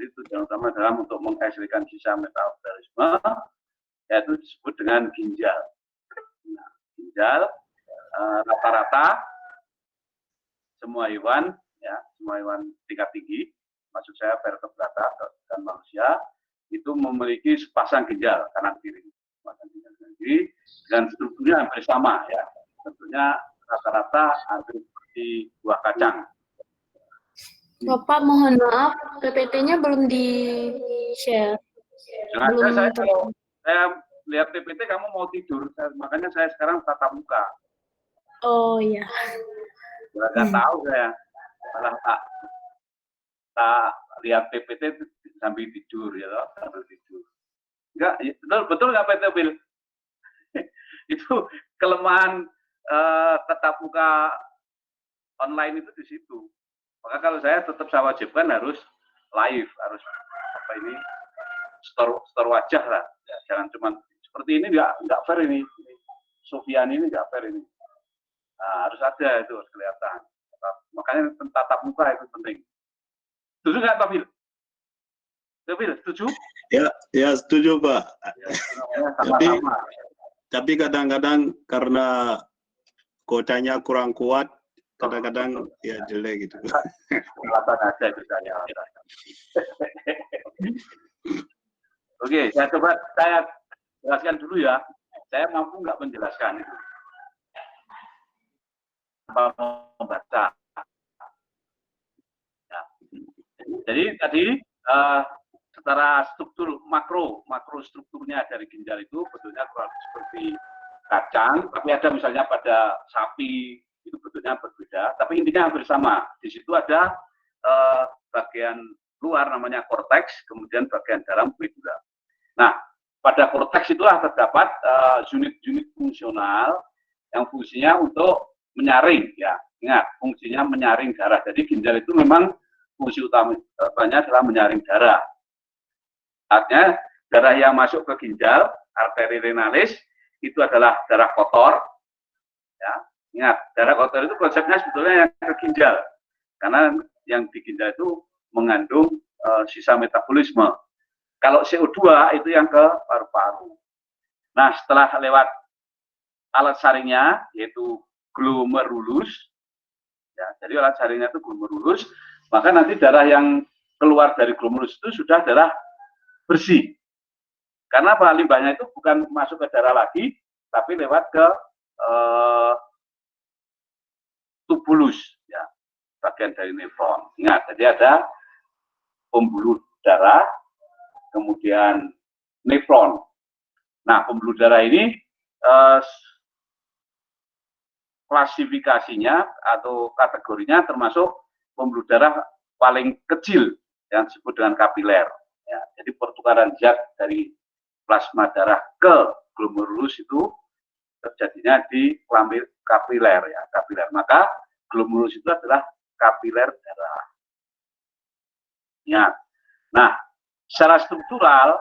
Jadi tujuan utama adalah untuk menghasilkan sisa metabolisme, yaitu disebut dengan ginjal. Nah, ginjal rata-rata semua hewan, ya, semua hewan tingkat tinggi, maksud saya vertebrata dan manusia, itu memiliki sepasang ginjal kanan kiri. Sepasang ginjal kanan kiri dan strukturnya hampir sama, ya. Tentunya rata-rata hampir seperti buah kacang. Bapak, mohon maaf, PPT-nya belum di-share. Kalau saya lihat PPT kamu mau tidur, makanya saya sekarang tatap muka. Oh iya. Nggak tahu saya, malah tak lihat PPT sambil tidur, ya, sambil tidur. Enggak, betul nggak PT Bill? Itu kelemahan tatap muka online itu di situ. Maka kalau saya tetap saya wajibkan harus live, harus apa ini store wajah lah. Ya, jangan cuma seperti ini, nggak fair ini. Sofian ini nggak fair ini. Nah, harus ada itu, harus kelihatan. Makanya tatap muka itu penting. Setuju nggak, Pak Bil? Bil, setuju? Ya setuju, Pak. Ya, tapi kadang-kadang karena kotanya kurang kuat, kadang-kadang ya jelek gitu. Alasan aja itu saya. Oke, saya jelaskan dulu ya. Saya mampu nggak menjelaskan itu. Membaca. Ya. Jadi tadi secara struktur makro strukturnya dari ginjal itu bentuknya kurang seperti kacang, tapi ada misalnya pada sapi itu bentuknya berbeda, tapi intinya hampir sama. Di situ ada bagian luar namanya korteks, kemudian bagian dalam medula. Nah, pada korteks itulah terdapat unit-unit fungsional yang fungsinya untuk menyaring, ya. Ingat, fungsinya menyaring darah. Jadi ginjal itu memang fungsi utamanya adalah menyaring darah. Artinya darah yang masuk ke ginjal, arteri renalis, itu adalah darah kotor. Ya, ingat, darah kotor itu konsepnya sebetulnya yang ke ginjal, karena yang di ginjal itu mengandung sisa metabolisme. Kalau CO2 itu yang ke paru-paru. Nah, setelah lewat alat saringnya, yaitu glomerulus, ya, jadi alat saringnya itu glomerulus, maka nanti darah yang keluar dari glomerulus itu sudah darah bersih. Karena apa? Limbahnya itu bukan masuk ke darah lagi, tapi lewat ke tubulus, ya, bagian dari nefron. Ingat, jadi ada pembuluh darah, kemudian nefron. Nah, pembuluh darah ini klasifikasinya atau kategorinya termasuk pembuluh darah paling kecil yang disebut dengan kapiler. Ya, jadi pertukaran zat dari plasma darah ke glomerulus itu terjadinya di kapiler, ya, kapiler. Maka glomerulus itu adalah kapiler darah. Ya. Nah, secara struktural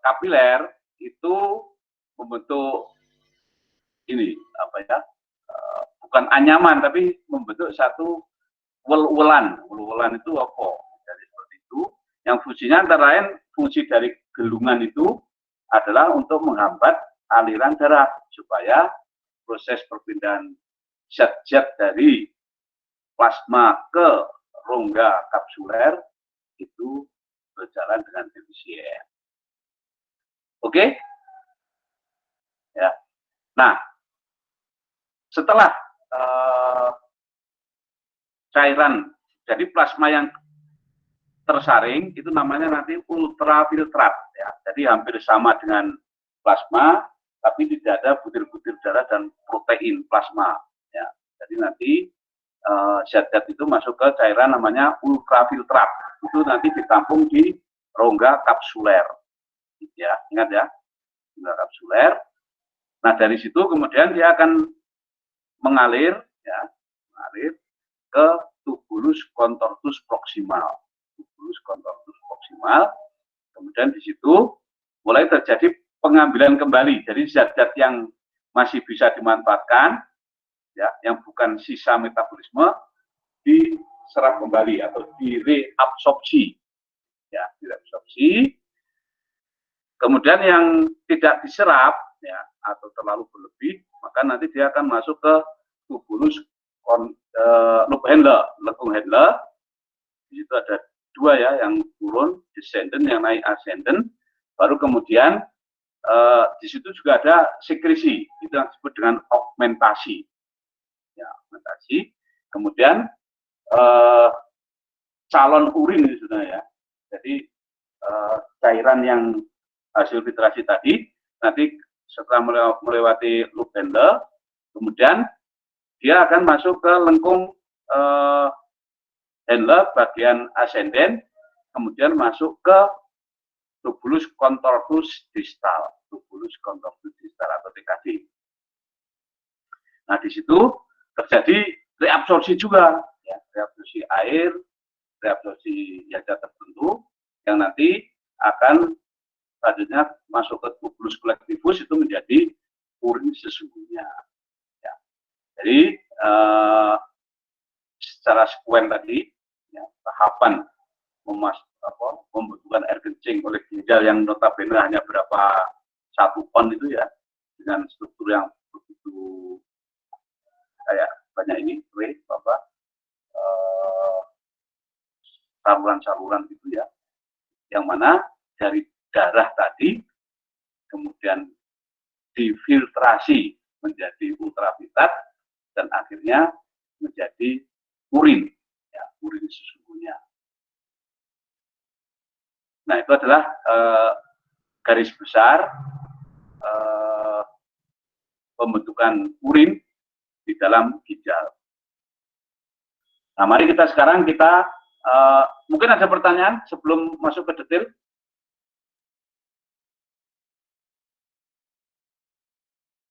kapiler itu membentuk ini apa ya? Bukan anyaman tapi membentuk satu wel-welan. Wel-welan itu apa? Jadi seperti itu. Yang fungsinya antara lain fungsi dari gelungan itu adalah untuk menghambat aliran darah supaya proses perpindahan zat-zat dari plasma ke rongga kapsuler itu berjalan dengan efisien. Oke? Ya. Nah, setelah cairan, jadi plasma yang tersaring itu namanya nanti ultrafiltrat, ya. Jadi hampir sama dengan plasma, tapi tidak ada butir-butir darah dan protein plasma, ya. Jadi nanti zat-zat itu masuk ke cairan namanya ultrafiltrat, itu nanti ditampung di rongga kapsuler, ya, ingat ya, rongga kapsuler. Nah, dari situ kemudian dia akan mengalir, ya, mengalir ke tubulus contortus proximal. Tubulus contortus proximal. Kemudian di situ mulai terjadi pengambilan kembali. Jadi zat-zat yang masih bisa dimanfaatkan, ya, yang bukan sisa metabolisme, diserap kembali atau direabsorpsi. Ya, direabsorpsi. Kemudian yang tidak diserap ya atau terlalu berlebih, maka nanti dia akan masuk ke tubulus Lubhendler, lekung Hendler. Di situ ada dua ya, yang turun descendant, yang naik ascendant. Baru kemudian di situ juga ada sekresi, itu yang disebut dengan augmentasi. Ya, augmentasi. Kemudian calon urin itu sudah ya. Jadi cairan yang hasil filtrasi tadi nanti setelah melewati Lubhendler, kemudian dia akan masuk ke lengkung Hendler bagian ascendent, kemudian masuk ke tubulus contortus distal, tubulus contortus distal atau TKD. Nah, di situ terjadi reabsorpsi juga, ya, reabsorpsi air, reabsorpsi zat tertentu yang nanti akan selanjutnya masuk ke tubulus collectivus, itu menjadi urin sesungguhnya. Ya. Jadi secara sekuen tadi, ya, tahapan membutuhkan air kencing oleh ginjal yang notabene hanya berapa 1 ton itu ya, dengan struktur yang begitu kayak banyak ini, saluran-saluran gitu ya, yang mana dari darah tadi kemudian difiltrasi menjadi ultraviolet dan akhirnya menjadi urin, ya, urin sesungguhnya. Nah, itu adalah garis besar pembentukan urin di dalam ginjal. Nah, mari sekarang kita mungkin ada pertanyaan sebelum masuk ke detail.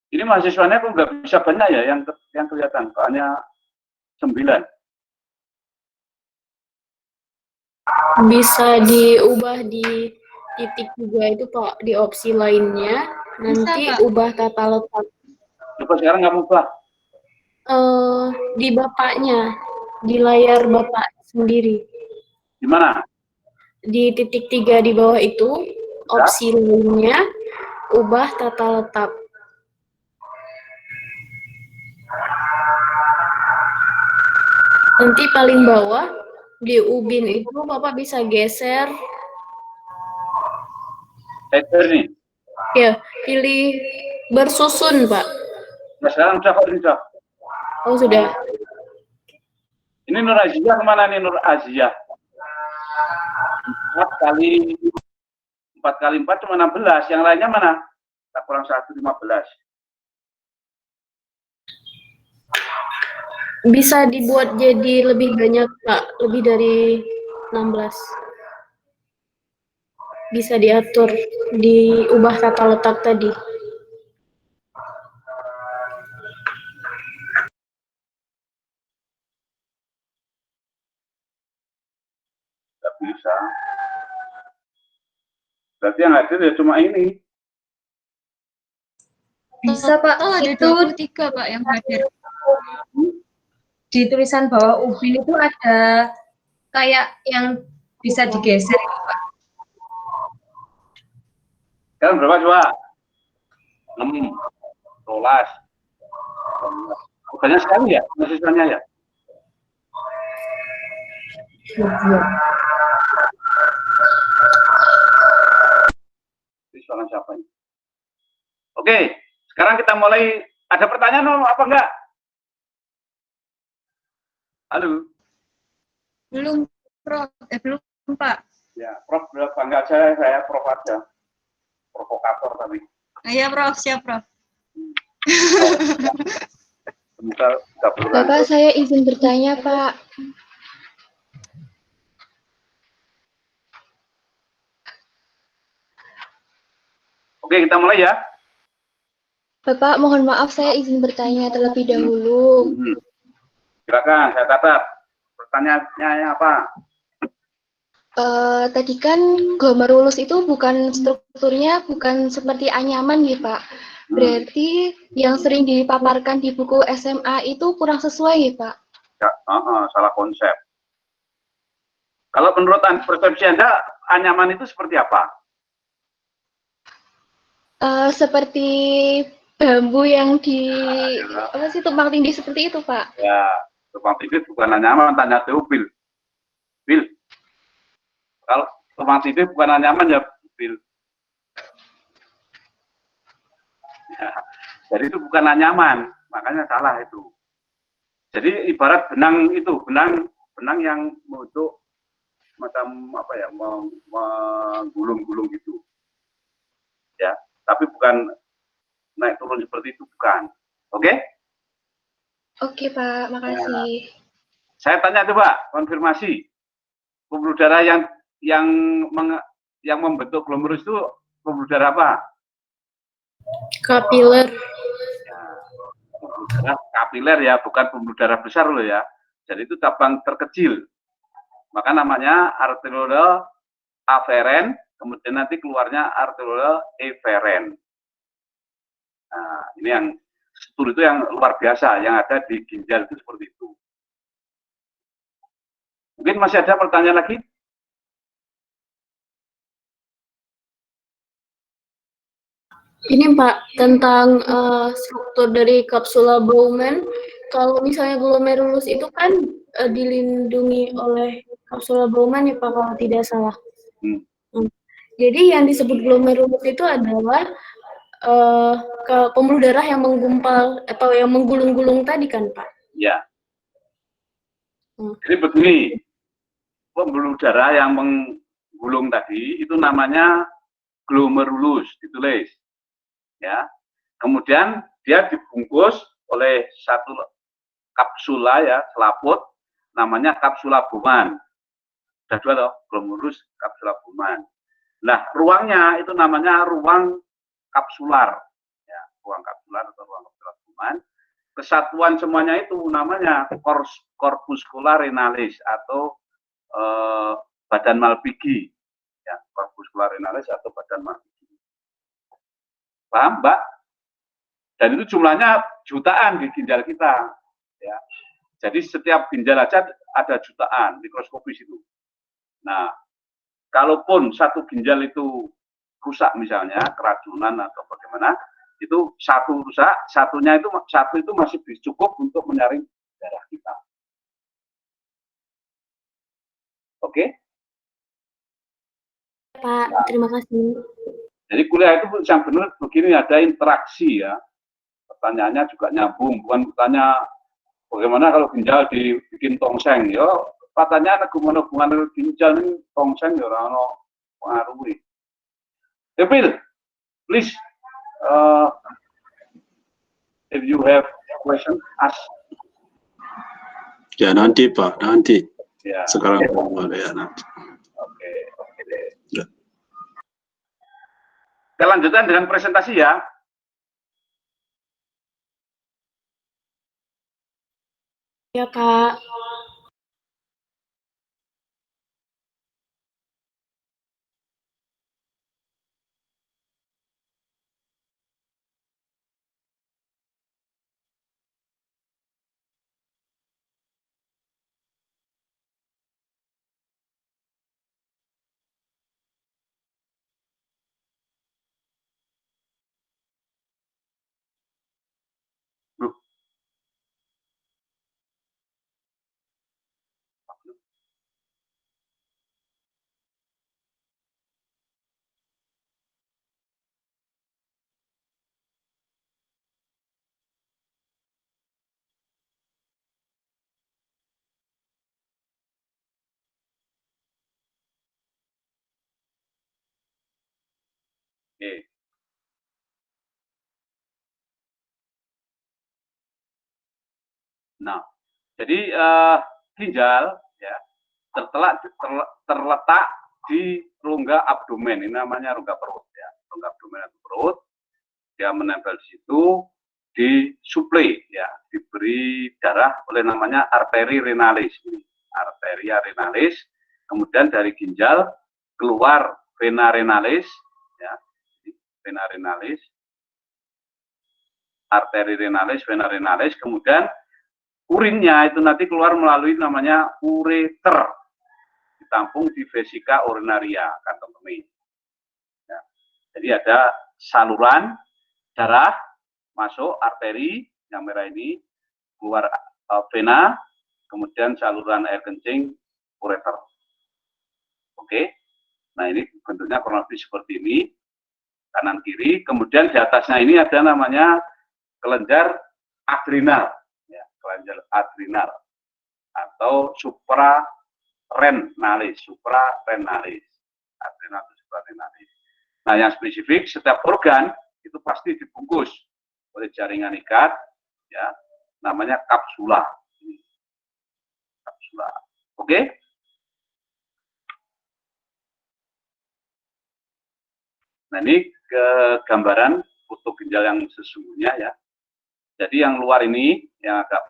Ini mahasiswanya kok nggak bisa banyak ya yang kelihatan, hanya 9. Bisa diubah di titik juga itu Pak, di opsi lainnya. Nanti Bisa, Pak. ubah tata letak. Coba sekarang nggak ubah. Di bapaknya, di layar bapak sendiri. Di mana? Di titik 3 di bawah itu, opsi lainnya, ubah tata letak. Nanti paling bawah, di ubin itu Bapak bisa geser. Header nih. Ya, pilih bersusun, Pak. Nah, sekarang sudah kok ini sudah. Oh, sudah. Ini Nur Aziah kemana nih Nur Aziah? 4 kali 4 cuma 16, yang lainnya mana? Tak kurang 1, 15. Bisa dibuat jadi lebih banyak, Pak. Lebih dari 16. Bisa diatur, diubah tata letak tadi. Tidak bisa. Berarti yang hadir ya cuma ini. Bisa, Pak. Oh, ada Itu 23, Pak, yang hadir. di tulisan bawah ubin itu ada kayak yang bisa digeser gitu, Pak. Sekarang berapa coba? 6, 12. Banyak sekali ya mahasiswanya ya? Ini suara siapa ini? Oke, sekarang kita mulai. Ada pertanyaan apa enggak? Halo? Belum, Prof. Belum, Pak. Ya, Prof, bangga aja, saya Prof aja. Provokator tadi. Iya, Prof. Siap, Prof. Bentar, Bapak, saya izin bertanya, Pak. Oke, kita mulai ya. Bapak, mohon maaf saya izin bertanya terlebih dahulu. Silakan, saya catat. Pertanyaannya apa? Tadi kan glomerulus itu bukan strukturnya bukan seperti anyaman ya, Pak. Berarti yang sering dipaparkan di buku SMA itu kurang sesuai ya, Pak? Ya, salah konsep. Kalau menurut persepsi Anda, anyaman itu seperti apa? Seperti bambu yang apa sih, tumpang tindih seperti itu, Pak. Ya, tumpang tindih bukan anyaman, tanya Teobil. Bil, kalau tumpang tindih bukan anyaman ya, Bil. Ya, jadi itu bukan anyaman, makanya salah itu. Jadi ibarat benang itu, benang yang untuk macam apa ya, menggulung-gulung gitu. Ya, tapi bukan naik turun seperti itu, bukan. Oke? Oke, Pak. Makasih. Saya tanya coba, konfirmasi. Pembuluh darah yang membentuk glomerulus itu pembuluh darah apa? Kapiler. Ya, pembuluh darah kapiler ya, bukan pembuluh darah besar loh ya. Jadi itu cabang terkecil. Maka namanya arteriole aferen, kemudian nanti keluarnya arteriole eferen. Nah, ini yang struktur itu yang luar biasa, yang ada di ginjal itu seperti itu. Mungkin masih ada pertanyaan lagi? Ini Pak, tentang struktur dari kapsula Bowman. Kalau misalnya glomerulus itu kan dilindungi oleh kapsula Bowman ya Pak, kalau tidak salah. Jadi yang disebut glomerulus itu adalah pembuluh darah yang menggumpal atau yang menggulung-gulung tadi kan Pak? Ya. Jadi begini, pembuluh darah yang menggulung tadi itu namanya glomerulus, ditulis. Ya. Kemudian dia dibungkus oleh satu kapsula ya, selaput, namanya kapsula Bowman. Sudah dua loh, glomerulus, kapsula Bowman. Nah, ruangnya itu namanya ruang kapsular. Ya, ruang kapsular atau ruang kapsular Bowman. Kesatuan semuanya itu namanya corpuscula renalis atau badan Malpighi. Ya, corpuscula renalis atau badan Malpighi. Paham, Mbak? Dan itu jumlahnya jutaan di ginjal kita. Ya. Jadi setiap ginjal aja ada jutaan, mikroskopis itu. Nah, kalaupun satu ginjal itu rusak misalnya, keracunan atau bagaimana, itu satu rusak, satu itu masih cukup untuk menyaring darah kita. Oke? Pak, terima kasih. Jadi kuliah itu yang benar begini, ada interaksi ya. Pertanyaannya juga nyambung, bukan bertanya bagaimana kalau ginjal dibikin tongseng. Ya, pertanyaan hubungan ginjal ini tongseng ya orang pengaruhi. Bill, please, if you have question, ask. Ya nanti Pak, nanti. Ya. Sekarang ya nanti. Oke. Ya. Kita lanjutkan dengan presentasi ya. Ya Kak. Oke. Nah, jadi ginjal ya terletak di rongga abdomen. Ini namanya rongga perut ya. Rongga abdomen atau perut. Dia menempel di situ, disuplai ya, diberi darah oleh namanya arteri renalis. Arteria renalis. Kemudian dari ginjal keluar vena renalis ya. Vena renalis, arteri renalis, vena renalis, kemudian urinnya itu nanti keluar melalui namanya ureter. ditampung di vesika urinaria, kantong kemih. Ya. Jadi ada saluran darah masuk arteri yang merah ini, keluar vena, kemudian saluran air kencing ureter. Oke. Nah, ini bentuknya kurang lebih seperti ini, kanan kiri. Kemudian di atasnya ini ada namanya kelenjar adrenal, ya, kelenjar adrenal atau suprarenalis, adrenal atau suprarenalis. Nah, yang spesifik setiap organ itu pasti dibungkus oleh jaringan ikat, ya, namanya kapsula. Kapsula. Oke? Nah, ini gambaran foto ginjal yang sesungguhnya, ya. Jadi yang luar ini, yang agak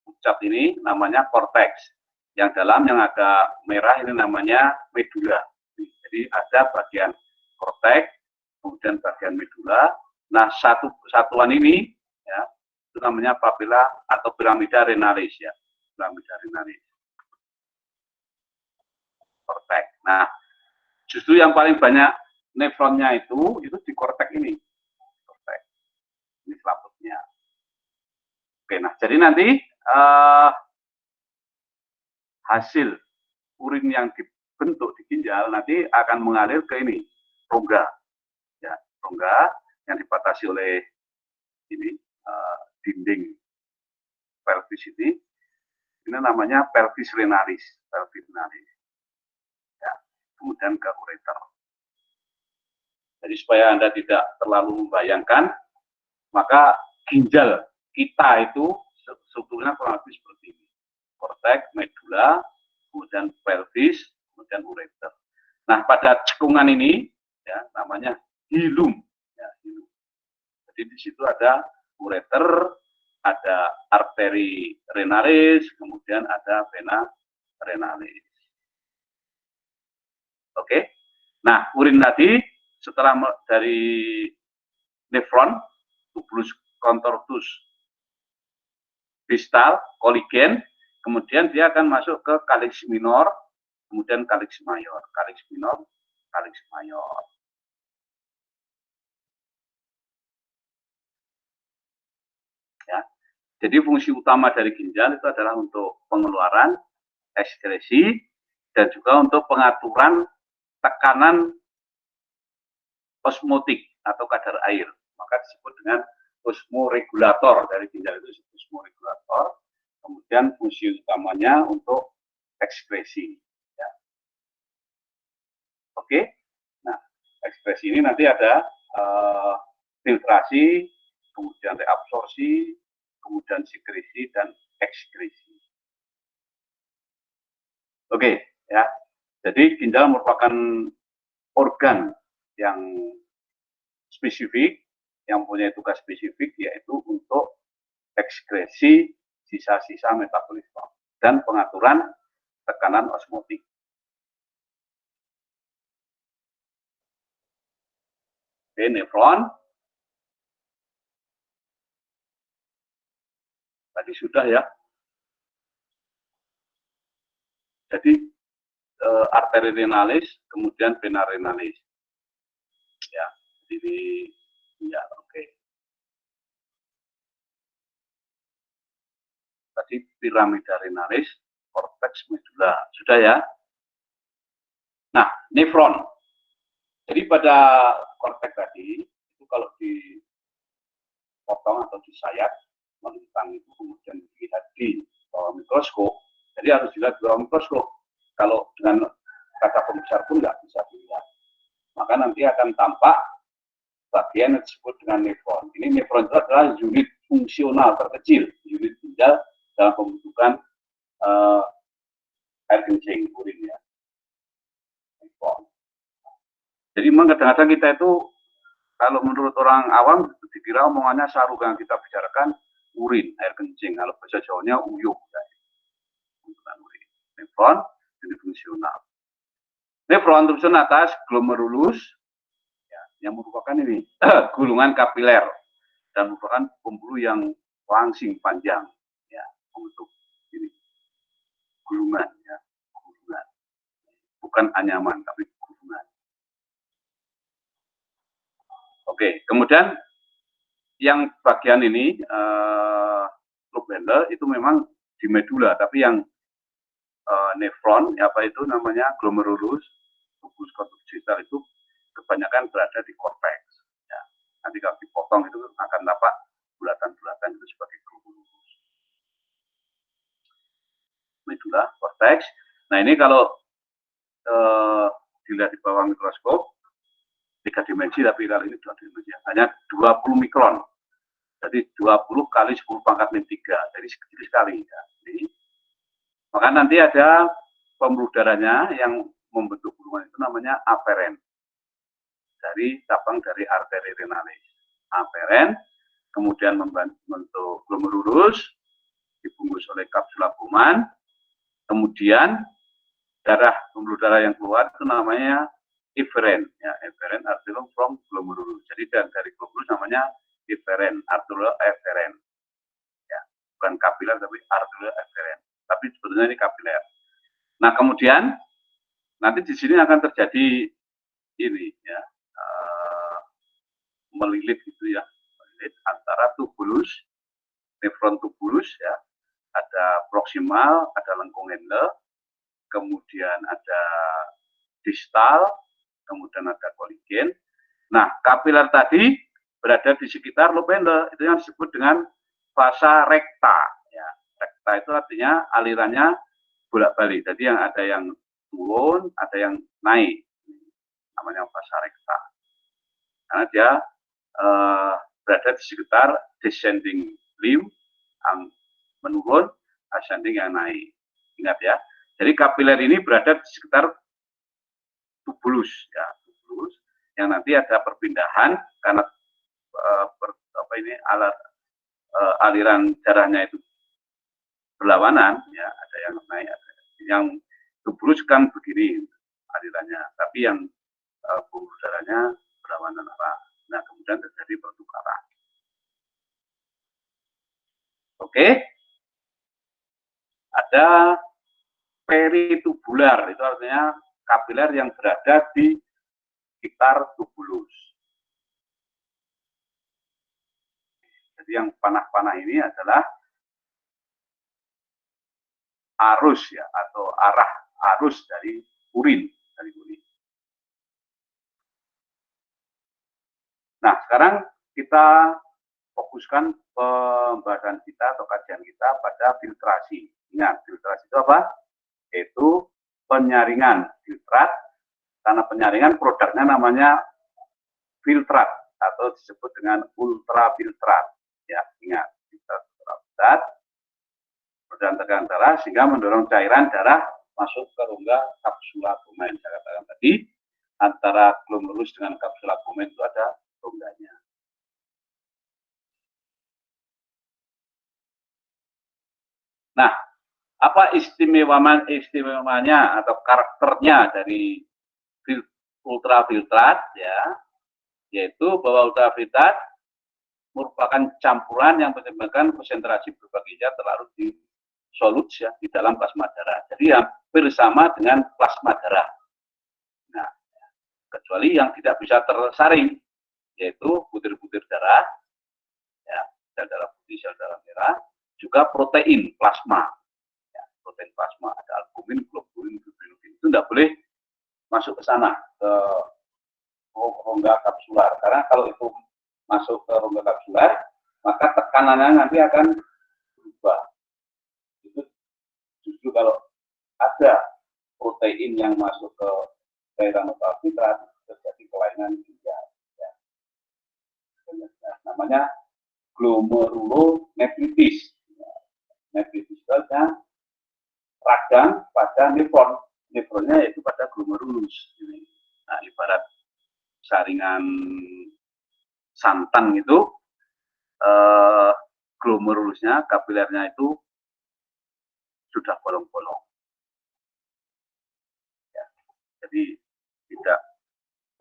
pucat ini namanya korteks. Yang dalam yang agak merah ini namanya medula. Jadi ada bagian korteks, kemudian bagian medula. Nah, satuan ini, ya, itu namanya papila atau piramida renalis, ya. Piramida renalis. Korteks. Nah, justru yang paling banyak nefronnya itu di korteks ini. Korteks. Ini selaputnya. Oke, nah jadi nanti hasil urin yang dibentuk di ginjal nanti akan mengalir ke ini, rongga. Ya, rongga yang dibatasi oleh ini dinding pelvis ini namanya pelvis renalis, ya, kemudian ke ureter. Jadi supaya Anda tidak terlalu membayangkan, maka ginjal kita itu strukturnya kurang lebih seperti ini. Korteks, medula, kemudian pelvis, kemudian ureter. Nah, pada cekungan ini, ya, namanya hilum. Ya, hilum. Jadi di situ ada ureter, ada arteri renalis, kemudian ada vena renalis. Oke. Nah, urin tadi setelah dari nefron, tubulus contortus distal, koligen, kemudian dia akan masuk ke kalix minor, kemudian kalix mayor, kalix minor, kalix mayor. Ya. Jadi fungsi utama dari ginjal itu adalah untuk pengeluaran, ekskresi, dan juga untuk pengaturan tekanan osmotik atau kadar air. Maka disebut dengan osmoregulator, dari ginjal itu disebut osmoregulator. Kemudian fungsi utamanya untuk ekskresi. Ya. Oke, nah ekskresi ini nanti ada filtrasi, kemudian reabsorpsi, kemudian sekresi dan ekskresi. Oke, ya. Jadi ginjal merupakan organ yang spesifik, yang punya tugas spesifik, yaitu untuk ekskresi sisa-sisa metabolisme dan pengaturan tekanan osmotik. Oke, nefron. Tadi sudah, ya. Jadi arteri renalis, kemudian vena renalis. Ya, jadi ya, oke. Tadi piramida renalis, korteks, medula. Sudah, ya. Nah, nefron. Jadi pada korteks tadi, itu kalau dipotong atau disayat, melintang itu kemudian dilihat di bawah mikroskop, jadi harus dilihat di bawah mikroskop. Kalau dengan kaca pembesar pun nggak bisa dilihat. Maka nanti akan tampak bagian yang disebut dengan nefron. Ini nefron itu adalah unit fungsional terkecil, unit ginjal dalam pembentukan air kencing, urin, ya. Nefron. Jadi memang kadang-kadang kita itu, kalau menurut orang awam, dikira omongannya sarung yang kita bicarakan urin, air kencing. Kalau bahasa Jawanya uyuh. Nefron, jadi fungsional. Nefron terusan atas glomerulus, ya, yang merupakan ini gulungan kapiler dan merupakan pembuluh yang langsing panjang, ya, untuk ini gulungan, ya, gulungan. bukan anyaman, tapi hubungan. Oke, kemudian yang bagian ini loop handle itu memang di medula, tapi yang nefron, apa itu namanya glomerulus, tubulus corpus digital itu kebanyakan berada di cortex. Ya. Nanti kalau dipotong itu akan tampak bulatan-bulatan itu sebagai glomerulus. Medula, cortex. Nah ini kalau dilihat di bawah mikroskop 3 dimensi, tapi kali ini 2 dimensi, hanya 20 mikron. Jadi 20 kali 10 pangkat min 3, jadi kecil sekali. Ya. Jadi, maka nanti ada pembuluh darahnya yang membentuk gulungan itu namanya aferen. Dari cabang dari arteri renalis. Aferen, kemudian membentuk glomerulus, dibungkus oleh kapsula Bowman, kemudian pembuluh darah yang keluar itu namanya eferen, ya, eferen arteriole from glomerulus. Jadi dari glomerulus namanya eferen, arteriole eferen. Ya, bukan kapiler tapi arteriole eferen. Tapi sebetulnya ini kapiler. Nah, kemudian nanti di sini akan terjadi ini ya, melilit gitu ya, melilit antara tubulus, nefron tubulus ya, ada proksimal, ada lengkung handle, kemudian ada distal, kemudian ada koligen. Nah, kapiler tadi berada di sekitar loop handle, itu yang disebut dengan fasa rekta. Ya, rekta itu artinya alirannya bolak-balik. Jadi yang ada yang turun, ada yang naik, namanya fasa rekta. Karena dia berada di sekitar descending limb, yang menurun, ascending yang naik. Ingat ya. Jadi kapiler ini berada di sekitar tubulus, ya, tubulus, yang nanti ada perpindahan karena aliran darahnya itu berlawanan, ya, ada yang naik, ada yang tubulus kan begini alirannya, tapi yang pembuluh darahnya berlawanan arah. Nah, kemudian terjadi pertukaran. Oke, ada peritubular, itu artinya kapiler yang berada di sekitar tubulus. Jadi yang panah-panah ini adalah arus ya, atau arah arus dari urin, Nah, sekarang kita fokuskan pembahasan kita atau kajian kita pada filtrasi. Ingat, filtrasi itu apa? Yaitu penyaringan filtrat, karena penyaringan produknya namanya filtrat atau disebut dengan ultrafiltrat. Ya, ingat, filtrat dan tekanan darah sehingga mendorong cairan darah masuk ke rongga kapsula Bowman. Saya katakan tadi, antara glomerulus dengan kapsula Bowman itu ada rongganya. Nah, apa istimewanya atau karakternya dari ultrafiltrat ya, yaitu bahwa ultrafiltrat merupakan campuran yang menyebabkan konsentrasi berbagai zat terlarut di solut ya, di dalam plasma darah. Jadi hampir sama dengan plasma darah. Nah, kecuali yang tidak bisa tersaring, yaitu butir-butir darah, ya, sel darah putih, sel darah merah, juga protein plasma. Ya, protein plasma, ada albumin, globulin, bilirubin, itu tidak boleh masuk ke sana, ke rongga kapsular. Karena kalau itu masuk ke rongga kapsular, maka tekanannya nanti akan berubah. Itu justru kalau ada protein yang masuk ke cairan ultrafiltrat, terjadi kelainan ginjal. Ya. Namanya glomerulonefritis. Nefritis itu adalah radang pada nefron. Nefronnya yaitu pada glomerulus. Nah, ibarat saringan santan itu, glomerulusnya, kapilernya itu sudah bolong-bolong. Ya, jadi tidak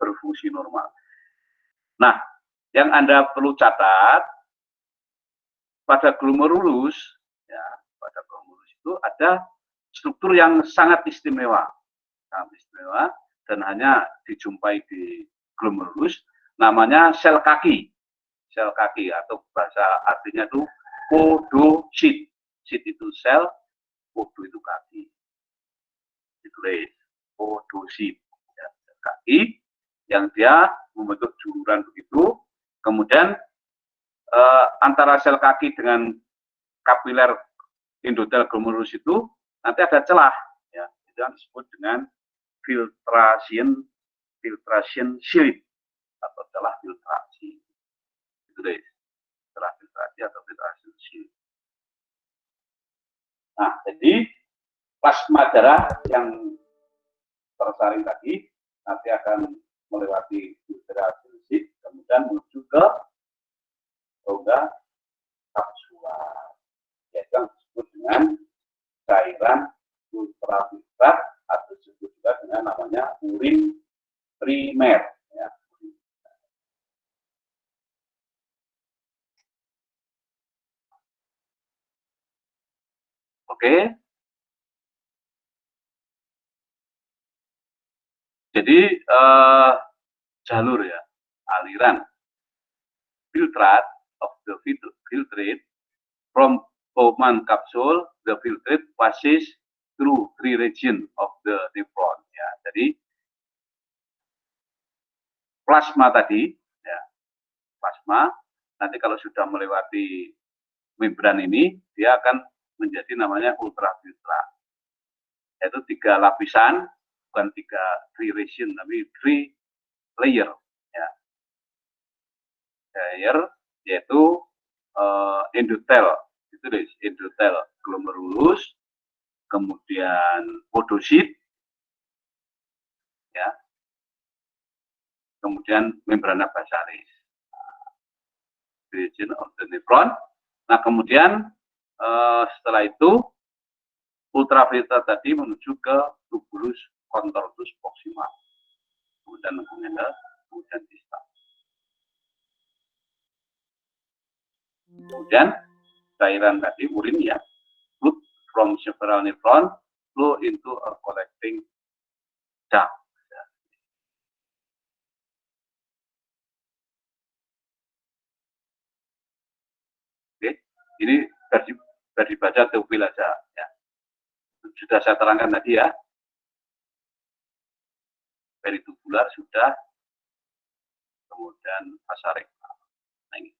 berfungsi normal. Nah, yang Anda perlu catat, pada glomerulus, ya, pada glomerulus itu ada struktur yang sangat istimewa. sangat istimewa dan hanya dijumpai di glomerulus, namanya sel kaki atau bahasa artinya itu podosit. Sit itu sel, podo itu kaki. Ditulis podosit, ya, sel kaki yang dia membentuk juluran begitu. Kemudian antara sel kaki dengan kapiler endotel glomerulus itu nanti ada celah, ya, itu yang disebut dengan filtration slit atau celah filtrasi. Itu deh, celah filtrasi atau filtration slit. Nah, jadi plasma darah yang tersaring tadi nanti akan melewati filtrasi slit, kemudian menuju ke rongga kapsular, yaitu yang disebut dengan cairan ultraviolet atau disebut juga dengan namanya urin primer. Ya. Oke. Jadi jalur ya, aliran filtrate of the filtrate from Bowman capsule, the filtrate passes through 3 region of the nephron. Ya, jadi plasma tadi, ya, plasma nanti kalau sudah melewati membran ini, dia akan menjadi namanya ultraviolet. Yaitu 3 lapisan, bukan 3 region, tapi 3 layer. Ya. Layer yaitu endotel, itu deh, endotel glomerulus, kemudian podosit, ya, kemudian membrana basalis, region of the nephron. Nah, kemudian setelah itu ultraviolet tadi menuju ke tubulus contortus proximal, kemudian longitudinal, kemudian distal. Kemudian cairan tadi urin, ya, blood from several nephron flow into a collecting duct. Oke, ini versi baca teopil aja, ya. Sudah saya terangkan tadi, ya. Peritubular sudah, kemudian vasa rektal. Nah, ini.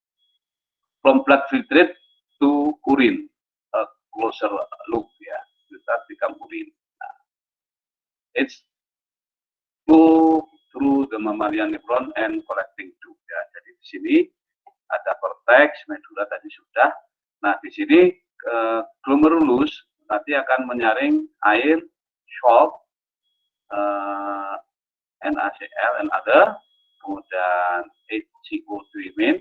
From blood filtrate to urine, a closer loop, ya, filtrate become urine. Nah, it's go through the mammalian nephron and collecting duct, ya. Jadi di sini ada cortex, medula tadi sudah. Nah, di sini glomerulus nanti akan menyaring air, salt, NaCl and other, kemudian HCO2 main,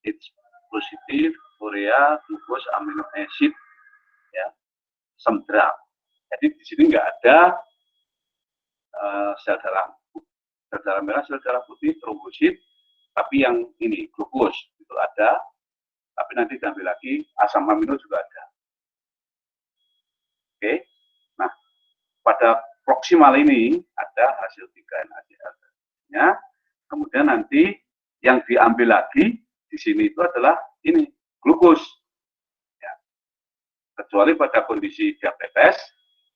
H positif, urea, glucose, amino acid, ya, semdram. Jadi di sini nggak ada sel darah merah, sel darah putih, trombosit, tapi yang ini glukos itu ada, tapi nanti diambil lagi asam amino juga ada. Oke, nah pada proksimal ini ada hasil 3 NaCl-nya, kemudian nanti yang diambil lagi di sini itu adalah ini glukos, ya. Kecuali pada kondisi diabetes,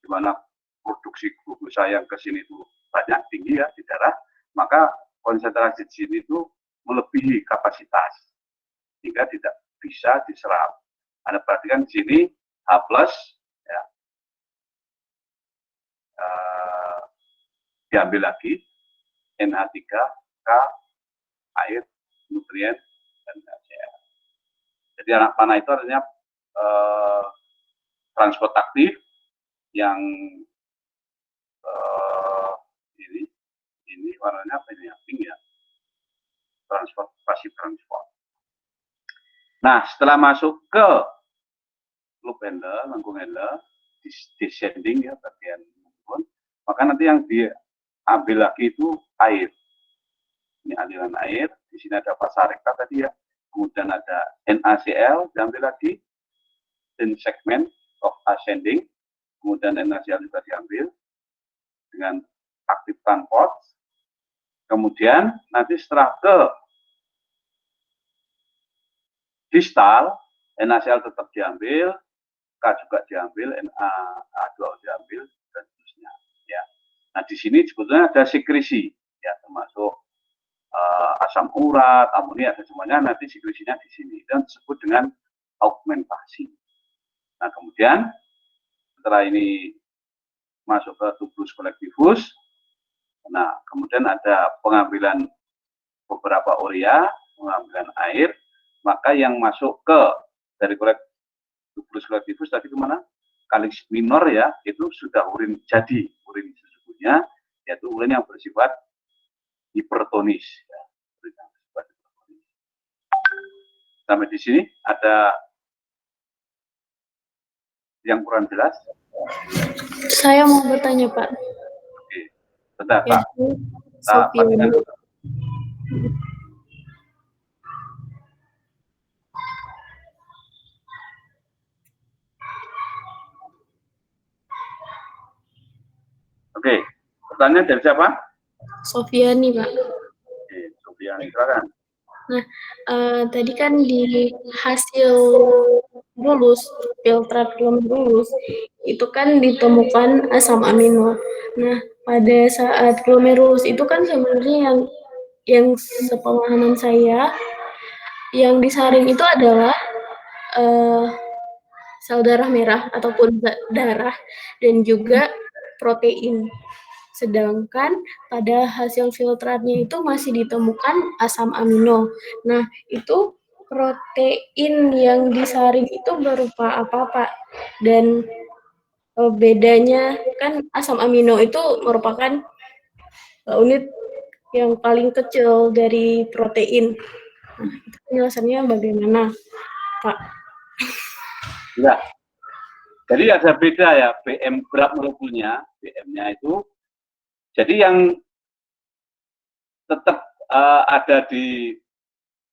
di mana produksi glukosa yang ke sini itu banyak, tinggi, ya, di darah, maka konsentrasi di sini itu melebihi kapasitas sehingga tidak bisa diserap. Anda perhatikan di sini H+, ya, diambil lagi NH3K, air, nutrien, dan NaCl. Jadi anak panah itu artinya transport aktif yang ini warnanya apa ini, ya, pink, ya, transport, pasif transport. Nah, setelah masuk ke loop handle, lengkung handle, descending, ya, bagian lengkung, maka nanti yang diambil lagi itu air. Ini aliran air, di sini ada vasa rekta tadi, ya, kemudian ada NaCl diambil lagi, in segment of ascending, kemudian NaCl juga diambil, dengan aktifkan POTS. Kemudian nanti setelah ke distal, NaCl tetap diambil, K juga diambil, Na2O diambil, dan seterusnya. Ya. Nah, di sini sebetulnya ada sekresi, ya, termasuk asam urat, amonia, dan semuanya nanti sekresinya di sini, dan disebut dengan augmentasi. Nah, kemudian setelah ini masuk ke tubulus kolektivus, nah, kemudian ada pengambilan beberapa urea, pengambilan air, maka yang masuk ke dari tubulus kolektivus tadi kemana? Kalix minor ya, itu sudah urin jadi, urin sesungguhnya, yaitu urin yang bersifat hipertonis. Ya, urin yang bersifat hipertonis. Sampai di sini ada yang kurang jelas? Saya mau bertanya, Pak. Oke, bentar Pak. Sofiani. Oke, pertanyaan dari siapa? Sofiani, Pak. Oke, Sofiani, silakan. Nah, tadi kan di hasil lulus, filtrat glomerulus, itu kan ditemukan asam amino. Nah, pada saat glomerulus itu kan sebenarnya yang sepemahaman saya, yang disaring itu adalah sel darah merah ataupun darah dan juga protein. Sedangkan pada hasil filtratnya itu masih ditemukan asam amino. Nah, itu protein yang disaring itu berupa apa, Pak? Dan bedanya kan asam amino itu merupakan unit yang paling kecil dari protein. Nah, itu penjelasannya bagaimana, Pak? Ya, jadi ada beda ya, BM berat molekulnya, BM-nya itu, jadi yang tetap ada di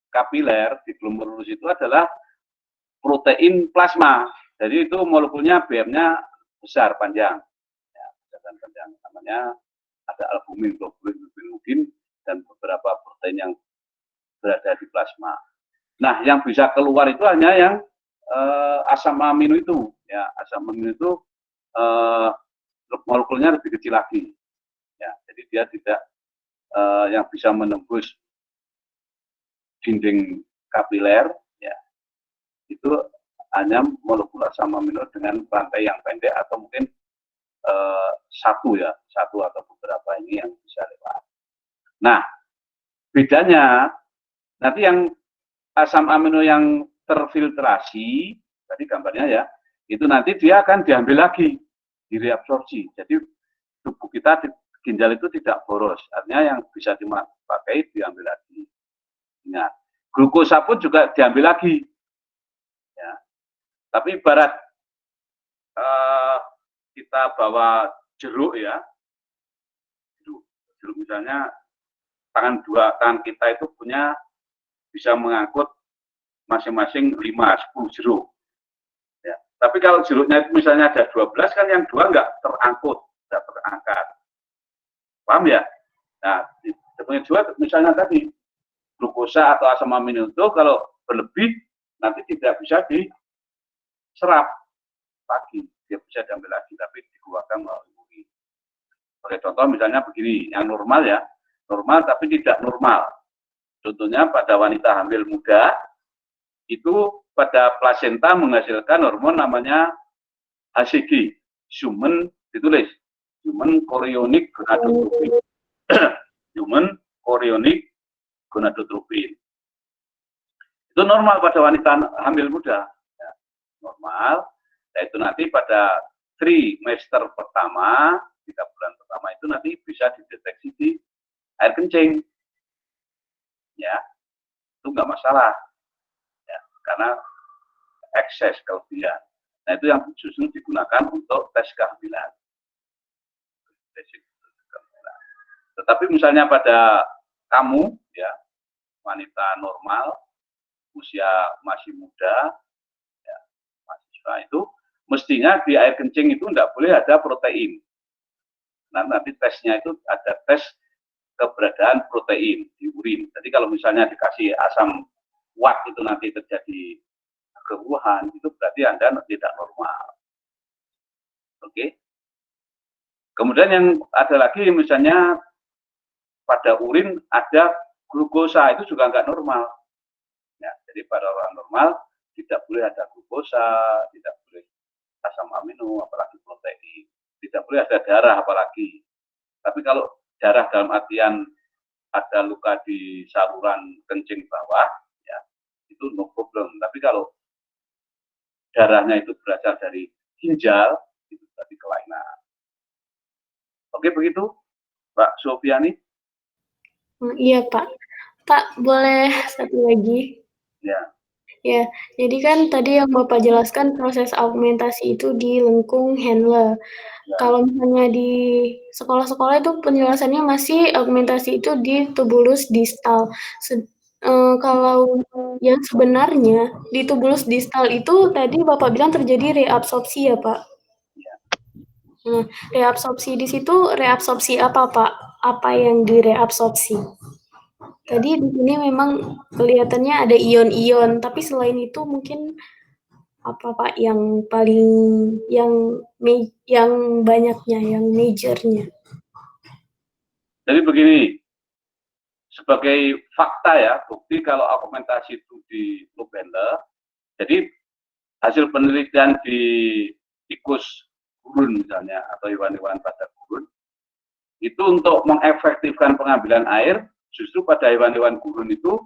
kapiler, di glomerulus itu adalah protein plasma. Jadi itu molekulnya BM-nya besar, panjang. Ya, panjang. Namanya ada albumin, globulin, bilirubin, dan beberapa protein yang berada di plasma. Nah, yang bisa keluar itu hanya yang asam amino itu. Ya, asam amino itu molekulnya lebih kecil lagi. Ya, jadi dia tidak yang bisa menembus dinding kapiler, ya, itu hanya molekul asam amino dengan rantai yang pendek atau mungkin satu atau beberapa ini yang bisa lewat. Nah, bedanya nanti yang asam amino yang terfiltrasi, tadi gambarnya ya, itu nanti dia akan diambil lagi, direabsorpsi. Jadi tubuh kita, ginjal itu tidak boros, artinya yang bisa dipakai diambil lagi. Nah, glukosa pun juga diambil lagi. Ya. Tapi ibarat kita bawa jeruk ya, jeruk misalnya tangan kita itu punya bisa mengangkut masing-masing 5-10 jeruk. Ya. Tapi kalau jeruknya itu misalnya ada 12 kan yang 2 nggak terangkut, nggak terangkat. Paham ya? Nah, punya 2 misalnya tadi glukosa atau asam amino itu kalau berlebih nanti tidak bisa diserap lagi, dia bisa diambil lagi tapi dikeluarkan melalui urin. Sebagai contoh misalnya begini, yang normal ya, normal tapi tidak normal. Contohnya pada wanita hamil muda itu pada plasenta menghasilkan hormon namanya HCG, human ditulis, human chorionic gonadotropin. Human chorionic gonadotropin. Itu normal pada wanita hamil muda, ya, normal. Yaitu nanti pada trimester pertama, 3 bulan pertama itu nanti bisa dideteksi di air kencing, ya, itu nggak masalah. Karena ekses kelebihan. Nah, itu yang justru digunakan untuk tes kehamilan. Tetapi misalnya pada kamu, ya, wanita normal, usia masih muda, ya, mahasiswa itu, mestinya di air kencing itu tidak boleh ada protein. Nah, nanti tesnya itu ada tes keberadaan protein di urin. Jadi kalau misalnya dikasih asam kuat itu nanti terjadi keluhan, itu berarti Anda tidak normal. Oke. Kemudian yang ada lagi misalnya pada urin ada glukosa, itu juga nggak normal. Ya, jadi pada orang normal tidak boleh ada glukosa, tidak boleh asam amino, apalagi protein, tidak boleh ada darah apalagi. Tapi kalau darah dalam artian ada luka di saluran kencing bawah, ya itu no problem. Tapi kalau darahnya itu berasal dari ginjal, itu berarti kelainan. Oke, begitu, Pak Sofiani? Iya, Pak. Pak, boleh satu lagi? Ya. Ya, jadi kan tadi yang Bapak jelaskan proses augmentasi itu di lengkung Henle. Kalau misalnya di sekolah-sekolah itu penjelasannya masih augmentasi itu di tubulus distal. Kalau yang sebenarnya di tubulus distal itu tadi Bapak bilang terjadi reabsorpsi ya, Pak? Nah, reabsorpsi di situ reabsorpsi apa, Pak? Apa yang direabsorpsi? Tadi di sini memang kelihatannya ada ion-ion, tapi selain itu mungkin apa, Pak, yang paling yang banyaknya, yang majornya? Jadi begini, sebagai fakta ya, bukti kalau augmentasi itu di Lubendle, jadi hasil penelitian di tikus gurun misalnya, atau hewan-hewan pada gurun, itu untuk mengefektifkan pengambilan air, justru pada hewan-hewan gurun itu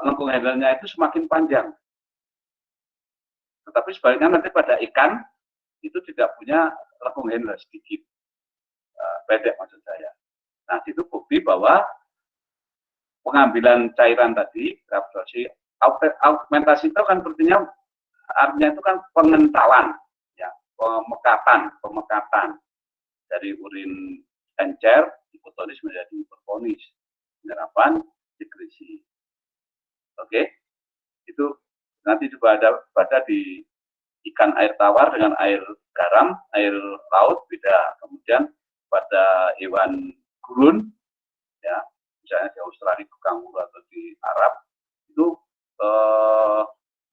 lengkung handle-nya itu semakin panjang. Tetapi sebaliknya nanti pada ikan itu tidak punya lengkung handle, sedikit pendek maksud saya. Nah, itu bukti bahwa pengambilan cairan tadi, augmentasi itu kan artinya itu kan pengentalan, ya, pemekatan dari urin encer, hipotonis menjadi hipertonis, penyerapan, sekresi. Oke, itu nanti coba ada di ikan air tawar dengan air garam, air laut beda. Kemudian pada hewan gurun, ya, misalnya di Australia, di kanguru atau di Arab, itu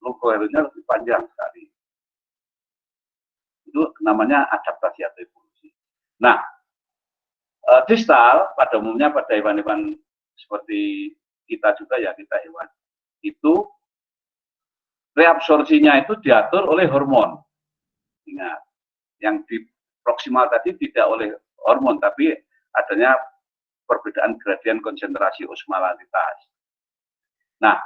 longitudinalnya lebih panjang sekali. Itu namanya adaptasi atau evolusi. Nah, distal pada umumnya pada hewan-hewan seperti kita juga ya, kita hewan, itu reabsorpsinya itu diatur oleh hormon. Ingat, yang di proksimal tadi tidak oleh hormon, tapi adanya perbedaan gradien konsentrasi osmolaritas. Nah,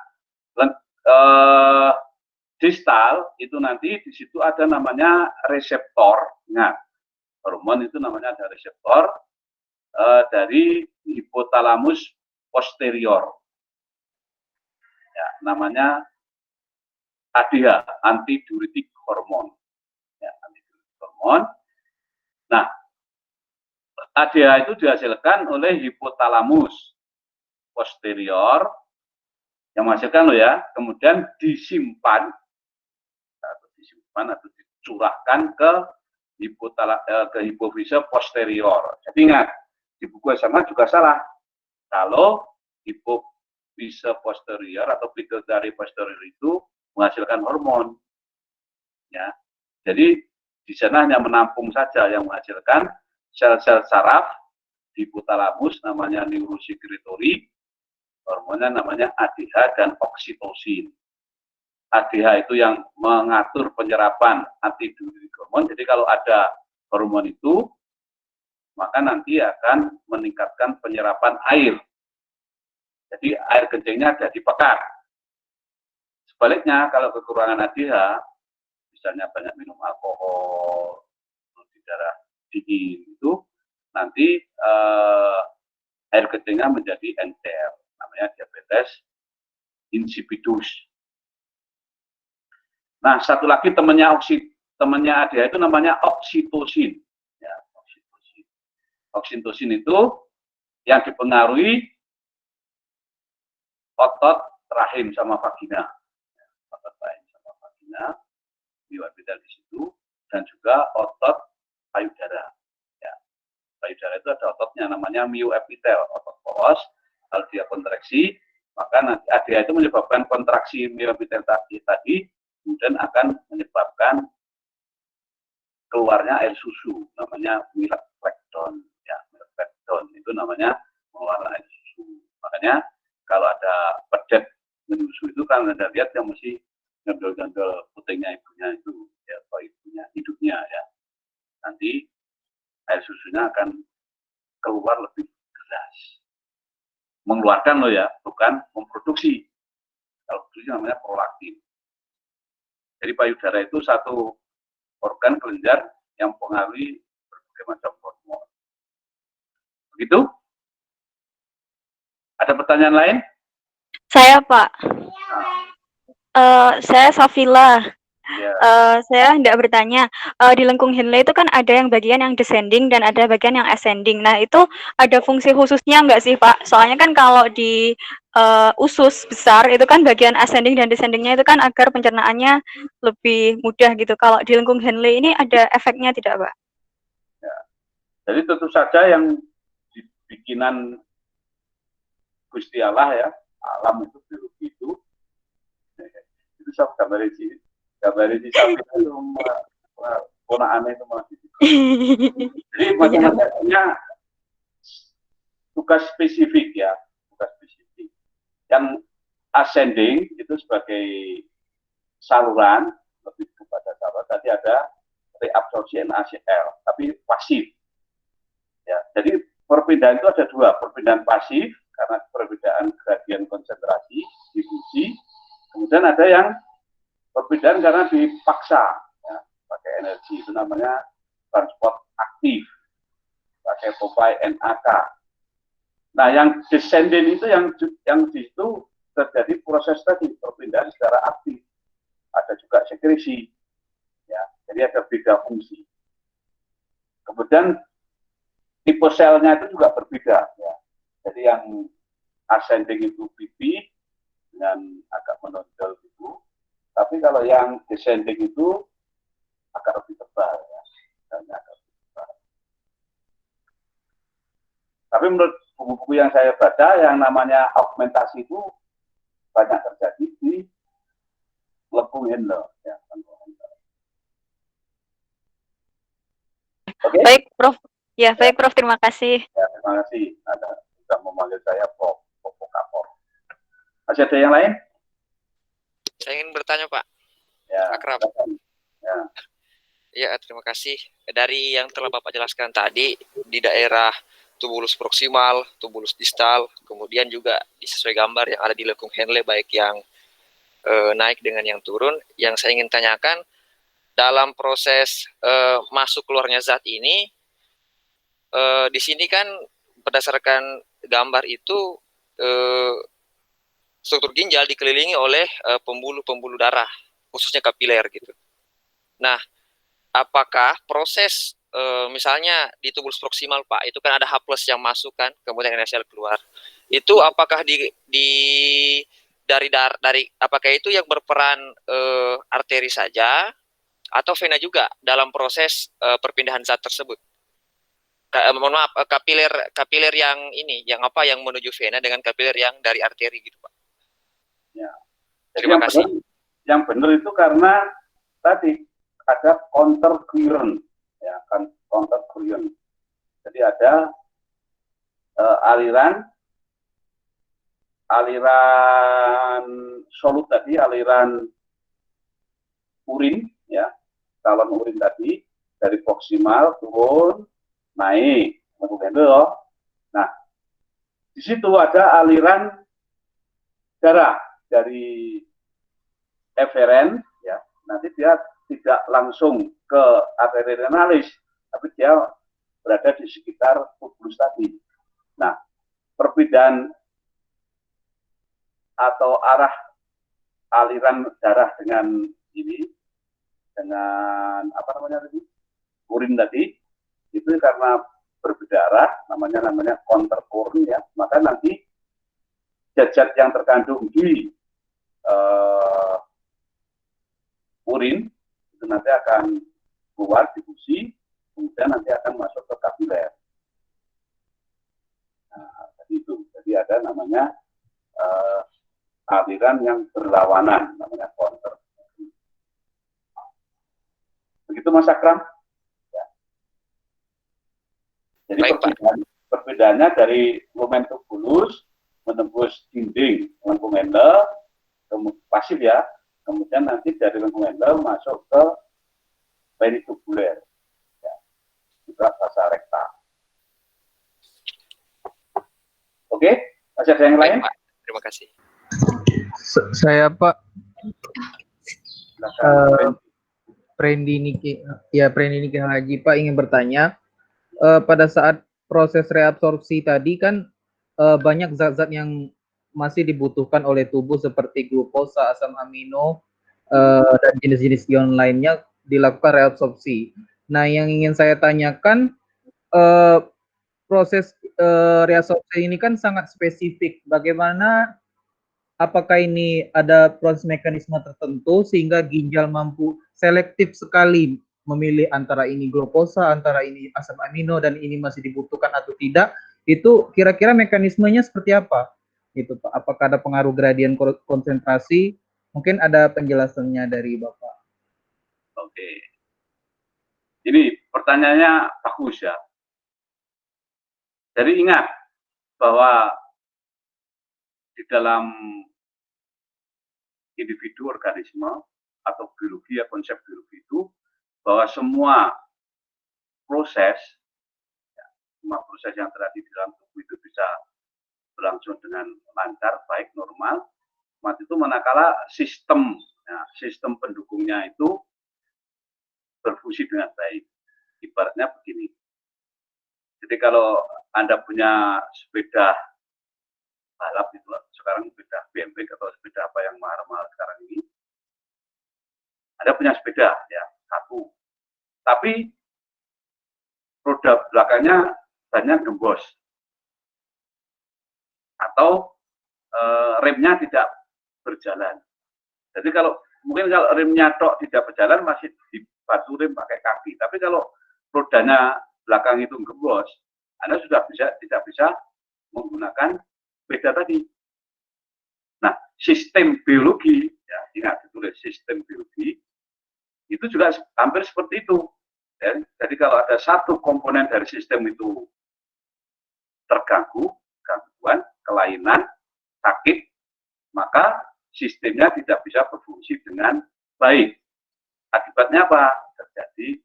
distal itu nanti di situ ada namanya reseptor. Ingat, hormon itu namanya ada reseptor dari hipotalamus posterior. Ya, namanya ADH, antidiuretik hormon. Ya, antidiuretik hormon. Nah, ADH itu dihasilkan oleh hipotalamus posterior yang menghasilkan loh ya, kemudian disimpan atau dicurahkan ke hipofise posterior. Jadi ingat, di buku SMA juga salah. Kalau hipofise posterior atau pituitary posterior itu menghasilkan hormon, ya. Jadi di sana hanya menampung saja yang menghasilkan sel-sel saraf di hipotalamus namanya neurosekretory, hormonnya namanya ADH dan oksitosin. ADH itu yang mengatur penyerapan antidiuretik hormon. Jadi kalau ada hormon itu, maka nanti akan meningkatkan penyerapan air. Jadi air kencingnya jadi pekat. Sebaliknya kalau kekurangan ADH, misalnya banyak minum alkohol, di darah dingin itu, nanti air kencingnya menjadi encer, namanya diabetes insipidus. Nah, satu lagi temannya ADH itu namanya oksitosin. Ya, oksitosin. Oksitosin itu yang dipengaruhi otot rahim sama vagina. Otot rahim sama vagina, bioorbital di situ, dan juga otot payudara. Ya. payudara itu ada ototnya namanya myoepitel, otot poros. Kalau dia kontraksi, maka nanti ADA itu menyebabkan kontraksi myoepitel tadi kemudian akan menyebabkan keluarnya air susu, namanya milk breakdown. Ya, milk breakdown itu namanya mengeluarkan air susu. Makanya kalau ada pedet menyusu itu kan Anda lihat yang mesti gandol-gandol putingnya ibunya itu, ya, atau ibunya hidupnya ya. Nanti air susunya akan keluar lebih deras. Mengeluarkan loh ya, bukan memproduksi. Kalau produksi namanya prolaktin. Jadi payudara itu satu organ kelenjar yang mempengaruhi berbagai macam hormon. Begitu? Ada pertanyaan lain? Saya Pak, saya Safila. Ya. Saya hendak bertanya, di lengkung Henle itu kan ada yang bagian yang descending dan ada bagian yang ascending. Nah itu ada fungsi khususnya nggak sih Pak? Soalnya kan kalau di usus besar itu kan bagian ascending dan descendingnya itu kan agar pencernaannya lebih mudah gitu. Kalau di lengkung Henle ini ada efeknya tidak Pak? Ya. Jadi tentu saja yang bikinan Gusti Allah ya, alam itu biologi itu saya gambarin sih sampai itu ponaan itu masih. Jadi macam-macamnya tugas spesifik ya, tugas spesifik. Yang ascending itu sebagai saluran lebih kepada saluran. Tadi ada reabsorpsi NaCl, tapi pasif. Ya, jadi perpindahan itu ada dua, perpindahan pasif karena perbedaan gradien konsentrasi difusi, kemudian ada yang perpindahan karena dipaksa ya, pakai energi, itu namanya transport aktif pakai pompa NaK. Nah yang descending itu yang di situ terjadi proses tadi perpindahan secara aktif, ada juga sekresi ya, jadi ada beda fungsi. Kemudian tipe selnya itu juga berbeda ya. Jadi yang ascending itu pipi dengan agak menonjol gitu. Tapi kalau yang descending itu agak lebih tebal ya. Agak lebih tebal. Tapi menurut buku-buku yang saya baca yang namanya augmentasi itu banyak terjadi di lengkung Henle ya. Oke? Baik Prof. Ya, baik Prof. Terima kasih. Ya, terima kasih. Ada sudah memanggil saya Prof. Kapor. Masih ada yang lain? Saya ingin bertanya Pak. Ya. Akrab. Ya. Ya, terima kasih. Dari yang telah Bapak jelaskan tadi di daerah tubulus proksimal, tubulus distal, kemudian juga sesuai gambar yang ada di lengkung Henle baik yang naik dengan yang turun. Yang saya ingin tanyakan dalam proses masuk keluarnya zat ini, di sini kan berdasarkan gambar itu struktur ginjal dikelilingi oleh pembuluh-pembuluh darah, khususnya kapiler gitu. Nah, apakah proses misalnya di tubulus proksimal Pak, itu kan ada H+ yang masuk kan, kemudian NaCl keluar. Itu apakah dari apakah itu yang berperan arteri saja atau vena juga dalam proses perpindahan zat tersebut? Mohon maaf, kapiler yang ini, yang menuju vena dengan kapiler yang dari arteri gitu Pak. Ya. Jadi Terima kasih. Yang benar itu karena tadi ada counter current, ya kan, counter current. Jadi ada aliran solut tadi, aliran urin, ya, calon urin tadi dari proksimal turun naik, loh. Nah, di situ ada aliran darah dari eferen, ya, nanti dia tidak langsung ke arteri renalis, tapi dia berada di sekitar tubulus tadi. Nah, perbedaan atau arah aliran darah dengan ini, dengan apa namanya tadi, urin tadi, itu karena berbeda arah, namanya counter current ya, maka nanti zat-zat yang terkandung di urin itu nanti akan keluar difusi, kemudian nanti akan masuk ke kapiler. Jadi ada namanya aliran yang berlawanan, namanya counter. Begitu Mas Akram. Ya. Jadi perbedaannya dari lumen tubulus menembus dinding lengkung Henle, pasif ya, kemudian nanti dari lengkung Henle masuk ke penitubuler, ya, juga fasa rekta. Oke, masih ada yang lain? Pak. Terima kasih. Saya Pak Prendi Niki Haji Pak ingin bertanya, pada saat proses reabsorpsi tadi kan banyak zat-zat yang masih dibutuhkan oleh tubuh seperti glukosa, asam amino, dan jenis-jenis ion lainnya dilakukan reabsorpsi. Nah, yang ingin saya tanyakan, proses reabsorpsi ini kan sangat spesifik. Bagaimana, apakah ini ada proses mekanisme tertentu sehingga ginjal mampu selektif sekali memilih antara ini glukosa, antara ini asam amino, dan ini masih dibutuhkan atau tidak? Itu kira-kira mekanismenya seperti apa? Itu Pak, apakah ada pengaruh gradien konsentrasi? Mungkin ada penjelasannya dari Bapak. Oke. Ini pertanyaannya bagus ya. Jadi ingat bahwa di dalam individu organisme atau biologi ya, konsep biologi itu bahwa semua proses yang terjadi di dalam tubuh itu bisa berlangsung dengan lancar, baik, normal, itu manakala sistem pendukungnya itu berfungsi dengan baik. Ibaratnya begini, jadi kalau Anda punya sepeda balap itu, sekarang sepeda BMX atau sepeda apa yang mahal-mahal sekarang ini, Anda punya sepeda ya, satu, tapi roda belakangnya banyak gembos atau remnya tidak berjalan. Jadi mungkin kalau remnya tok tidak berjalan masih dibantu rem pakai kaki. Tapi kalau rodanya belakang itu gembos, Anda sudah tidak bisa menggunakan sepeda tadi. Nah, sistem biologi, ya, ingat ditulis sistem biologi, itu juga hampir seperti itu. Ya, jadi kalau ada satu komponen dari sistem itu terganggu, gangguan, kelainan, sakit, maka sistemnya tidak bisa berfungsi dengan baik. Akibatnya apa? Terjadi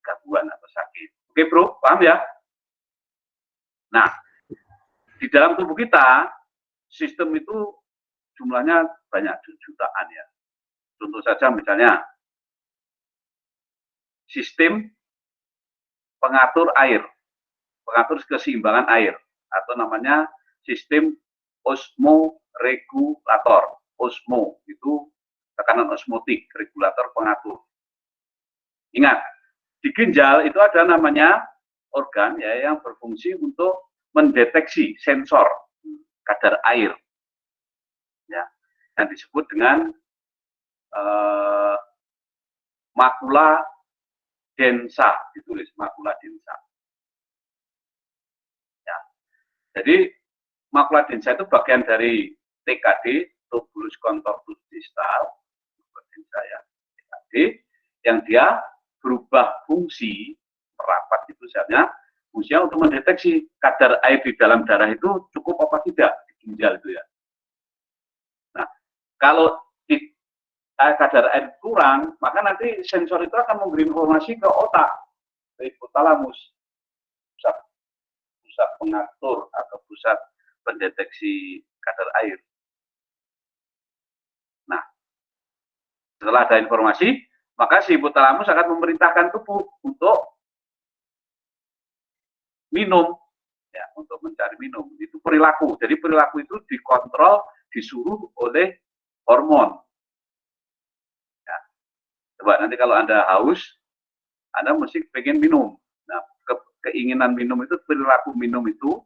gangguan atau sakit. Oke bro, paham ya? Nah, di dalam tubuh kita, sistem itu jumlahnya banyak, jutaan ya. Contoh saja misalnya, sistem pengatur air, pengatur keseimbangan air, atau namanya sistem osmoregulator. Osmo itu tekanan osmotik, regulator pengatur. Ingat, di ginjal itu ada namanya organ ya yang berfungsi untuk mendeteksi sensor kadar air, ya, yang disebut dengan makula densa, ditulis makula densa. Ya. Jadi makula densa itu bagian dari TKD, tubulus contortus distal, ya, TKD, yang dia berubah fungsi merapat itu sebenarnya fungsinya untuk mendeteksi kadar air di dalam darah itu cukup apa tidak di ginjal itu ya. Nah, kalau kadar air kurang, maka nanti sensor itu akan memberi informasi ke otak, ke hipotalamus, pusat pengatur atau pusat pendeteksi kadar air. Nah, setelah ada informasi, maka si hipotalamus akan memerintahkan tubuh untuk minum, ya, untuk mencari minum. Itu perilaku. Jadi perilaku itu dikontrol, disuruh oleh hormon. Ya. Coba nanti kalau Anda haus, Anda mesti pengen minum. Nah, keinginan minum itu, perilaku minum itu,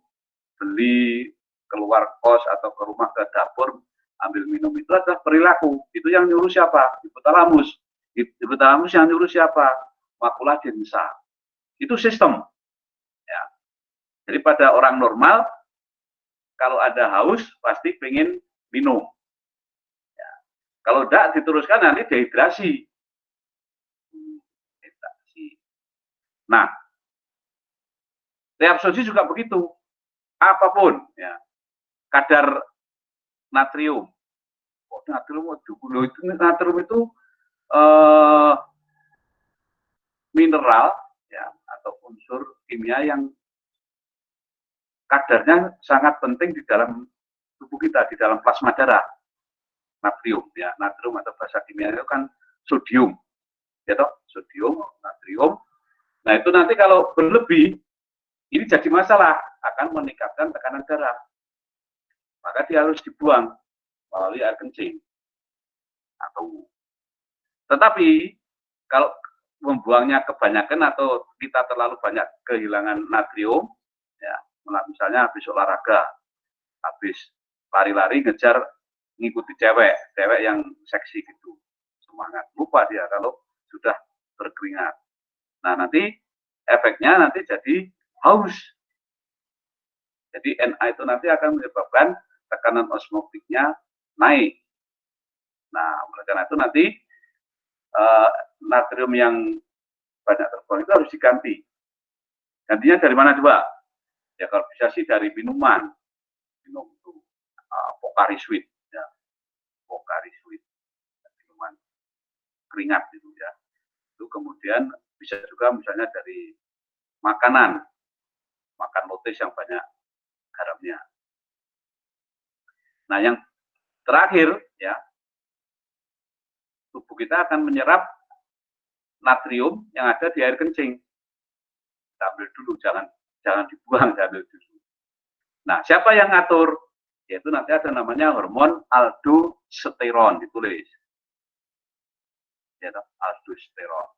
beli, keluar kos atau ke rumah ke dapur, ambil minum itu adalah perilaku. Itu yang nyuruh siapa? Hipotalamus. Hipotalamus yang nyuruh siapa? Makula densa. Itu sistem. Ya. Jadi pada orang normal, kalau ada haus pasti pengen minum. Ya. Kalau tidak diteruskan nanti dehidrasi. Nah, reabsorpsi juga begitu. Apapun, ya, kadar natrium. Oh, natrium itu mineral, ya, atau unsur kimia yang kadarnya sangat penting di dalam tubuh kita, di dalam plasma darah. Natrium, ya, natrium atau bahasa kimia itu kan sodium, ya toh, sodium, natrium. Nah itu nanti kalau berlebih, ini jadi masalah, akan meningkatkan tekanan darah. Maka dia harus dibuang melalui air kencing. Tetapi kalau membuangnya kebanyakan atau kita terlalu banyak kehilangan natrium, ya, misalnya habis olahraga, habis lari-lari ngejar ngikuti cewek yang seksi gitu, semangat, lupa dia kalau sudah berkeringat. Nah nanti efeknya nanti jadi haus. Jadi Na itu nanti akan menyebabkan tekanan osmotiknya naik. Nah oleh karena itu nanti natrium yang banyak terbuang itu harus diganti. Gantinya dari mana coba? Ya kalau bisa sih dari minuman. Minum itu Pocari Sweat, ya. Pocari Sweat, minuman keringat gitu ya. Itu kemudian bisa juga misalnya dari makanan, makan lotis yang banyak garamnya. Nah yang terakhir ya, tubuh kita akan menyerap natrium yang ada di air kencing. Kita ambil dulu, jangan dibuang, diambil dulu. Nah siapa yang ngatur? Yaitu nanti ada namanya hormon aldosteron, ditulis. Ya, aldosteron.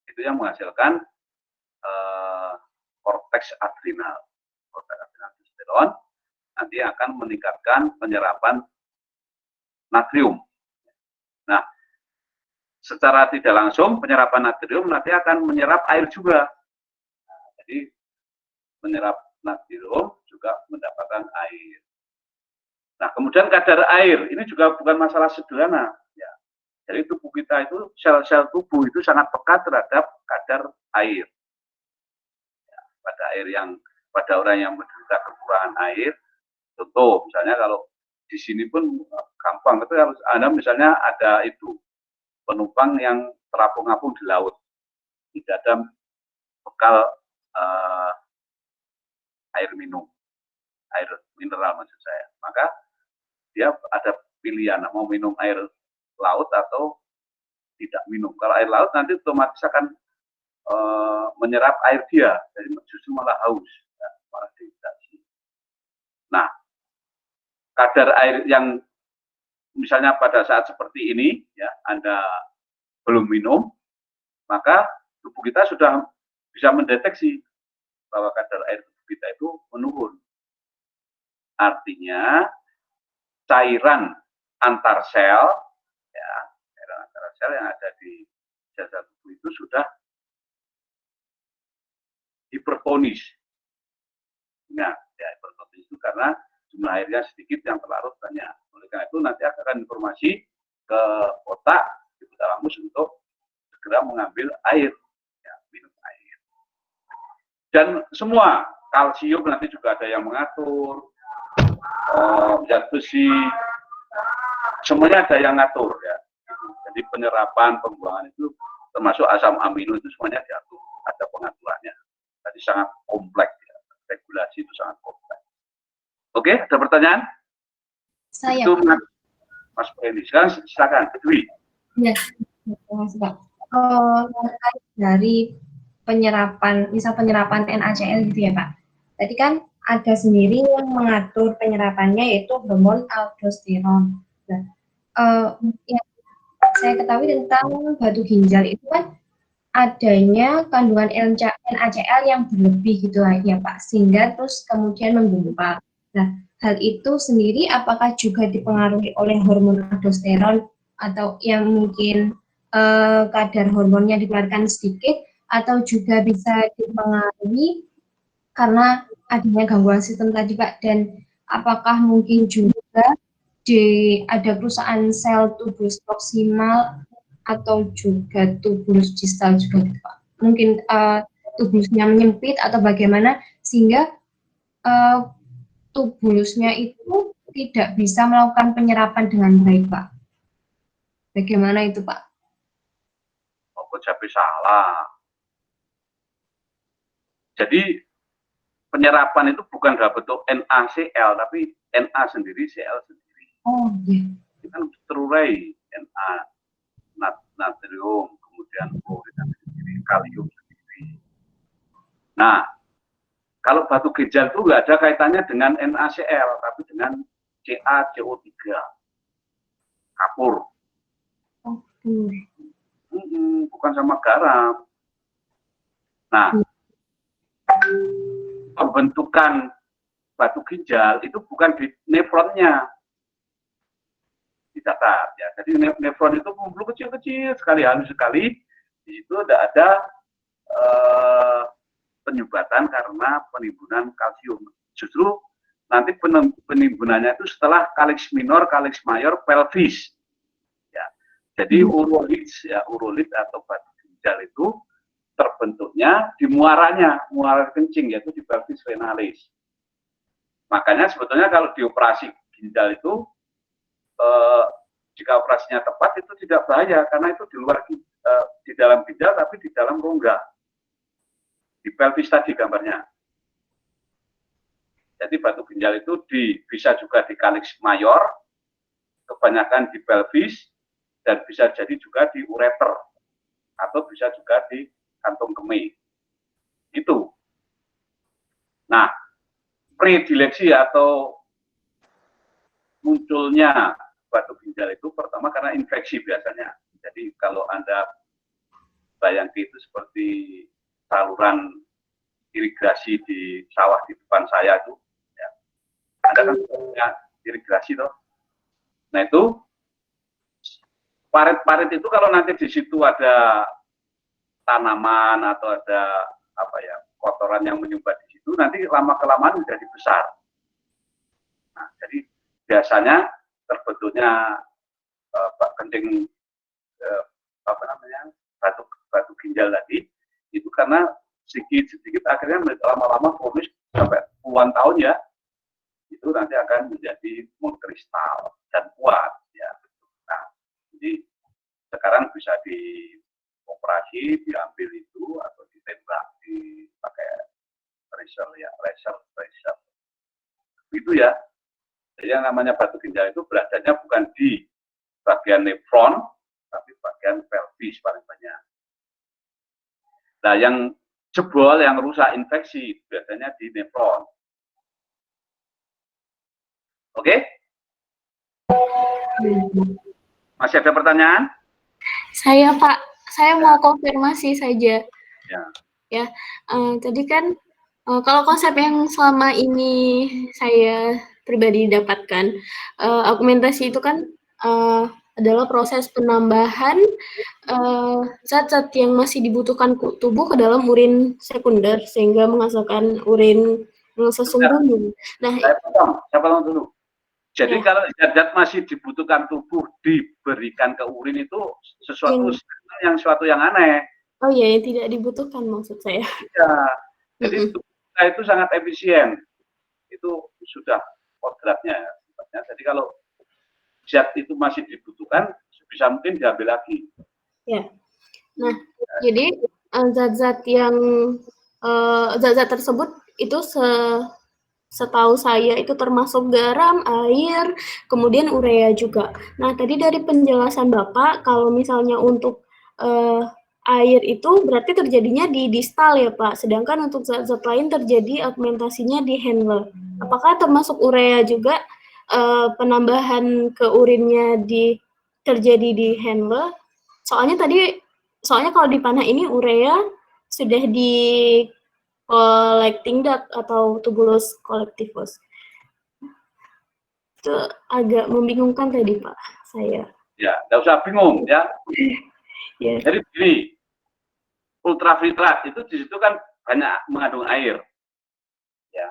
Itu yang menghasilkan korteks adrenal. Korteks adrenal aldosteron nanti akan meningkatkan penyerapan natrium. Nah, secara tidak langsung penyerapan natrium nanti akan menyerap air juga. Nah, jadi menyerap natrium juga mendapatkan air. Nah, kemudian kadar air ini juga bukan masalah sederhana. Ya. Jadi tubuh kita itu, sel-sel tubuh itu sangat peka terhadap kadar air. Ya, pada orang yang menderita kekurangan air, contoh misalnya kalau di sini pun gampang, itu harus Anda misalnya ada itu penumpang yang terapung-apung di laut, tidak ada bekal air minum, air mineral maksud saya, maka dia ada pilihan mau minum air laut atau tidak minum. Kalau air laut nanti otomatis akan menyerap air dia, jadi justru malah haus, ya, malah dehidrasi. Nah, kadar air yang misalnya pada saat seperti ini, ya, Anda belum minum, maka tubuh kita sudah bisa mendeteksi bahwa kadar air tubuh kita itu menurun. Artinya cairan antar sel, ya, cairan antar sel yang ada di sel-sel tubuh itu sudah hipertonis. Nah, ya, hipertonis itu karena jumlah airnya sedikit yang terlarut banyak. Oleh karena itu nanti akan informasi ke otak, hipotalamus untuk segera mengambil air, ya, minum air. Dan semua kalsium nanti juga ada yang mengatur, zat besi, semuanya ada yang ngatur ya. Jadi penyerapan, pembuangan itu termasuk asam amino itu semuanya diatur, ada pengaturannya. Jadi sangat kompleks ya. Regulasi itu sangat kompleks. Oke, ada pertanyaan? Saya. Itu Mas Preni. Sekarang silakan, Dwi. Ya, terima kasih Pak. Terkait dari penyerapan, misal penyerapan NaCl gitu ya Pak. Tadi kan ada sendiri yang mengatur penyerapannya yaitu hormon aldosteron. Nah, yang saya ketahui tentang batu ginjal itu kan adanya kandungan NaCl yang berlebih gitu ya Pak, sehingga terus kemudian menggumpal. Nah, hal itu sendiri apakah juga dipengaruhi oleh hormon aldosteron atau yang mungkin kadar hormonnya dikeluarkan sedikit, atau juga bisa dipengaruhi karena adanya gangguan sistem tadi Pak, dan apakah mungkin juga ada kerusakan sel tubulus proksimal atau juga tubulus distal juga gitu Pak? Mungkin tubulusnya menyempit atau bagaimana sehingga tubulusnya itu tidak bisa melakukan penyerapan dengan baik Pak. Bagaimana itu Pak? Kok jadi salah. Jadi penyerapan itu bukan dalam bentuk NaCl, tapi Na sendiri, Cl sendiri. Oh iya. Itu kan terurai Na, natrium, kemudian klorin sendiri, kalium sendiri. Nah, kalau batu ginjal itu nggak ada kaitannya dengan NaCl, tapi dengan CaCO3, kapur. Bukan sama garam. Nah, pembentukan batu ginjal itu bukan di nefronnya, dicatat ya. Jadi nefron itu pembuluh kecil-kecil sekali, halus sekali. Di situ ada penyumbatan karena penimbunan kalsium. Justru nanti penimbunannya itu setelah calyx minor, calyx mayor, pelvis. Ya. Jadi urolit ya, urolit atau batu ginjal itu terbentuknya di muara kencing, yaitu di pelvis venalis. Makanya sebetulnya kalau dioperasi ginjal itu jika operasinya tepat itu tidak bahaya karena itu di luar di dalam ginjal tapi di dalam rongga, di pelvis tadi gambarnya. Jadi batu ginjal itu bisa juga di calyx mayor, kebanyakan di pelvis, dan bisa jadi juga di ureter atau bisa juga di kantung kemih. Itu. Nah, predileksi atau munculnya batu ginjal itu pertama karena infeksi biasanya. Jadi kalau Anda bayangkan itu seperti saluran irigasi di sawah di depan saya itu, ya. Anda kan punya irigasi toh. Nah itu parit-parit itu kalau nanti di situ ada tanaman atau ada apa ya kotoran yang menyumbat di situ, nanti lama-kelamaan menjadi besar. Nah, jadi biasanya terbentuknya kencing apa namanya batu ginjal tadi itu karena sedikit akhirnya lama-lama kronis sampai puluhan tahun ya, itu nanti akan menjadi mengkristal dan kuat ya. Nah, jadi sekarang bisa dioperasi, diambil itu atau ditembak dipakai laser ya, laser. Itu ya. Jadi yang namanya batu ginjal itu beradanya bukan di bagian nefron, tapi bagian pelvis paling banyak. Nah, yang jebol, yang rusak infeksi biasanya di nefron. Oke? Masih ada pertanyaan? Saya Pak, saya mau konfirmasi saja. Ya. Tadi kan kalau konsep yang selama ini saya pribadi dapatkan, augmentasi itu kan adalah proses penambahan zat-zat yang masih dibutuhkan tubuh ke dalam urin sekunder sehingga menghasilkan urin yang sesungguhnya. Nah, saya potong dulu. Jadi kalau zat-zat masih dibutuhkan tubuh diberikan ke urin itu suatu yang aneh. Oh iya, yang tidak dibutuhkan maksud saya. Iya. Jadi tubuh itu sangat efisien. Itu sudah kodratnya. Jadi kalau zat itu masih dibutuhkan, sebisa mungkin diambil lagi. Ya. Nah, jadi zat-zat yang zat-zat tersebut itu setahu saya itu termasuk garam, air, kemudian urea juga. Nah, tadi dari penjelasan Bapak, kalau misalnya untuk air itu berarti terjadinya di distal ya Pak, sedangkan untuk zat-zat lain terjadi augmentasinya di handle. Apakah termasuk urea juga penambahan ke urinnya terjadi di handle? Soalnya kalau di panah ini urea sudah di collecting duct atau tubulus collectivus. Itu agak membingungkan tadi Pak saya. Ya, nggak usah bingung ya. Yeah. Jadi begini, ultraviolet itu di situ kan banyak mengandung air. Ya,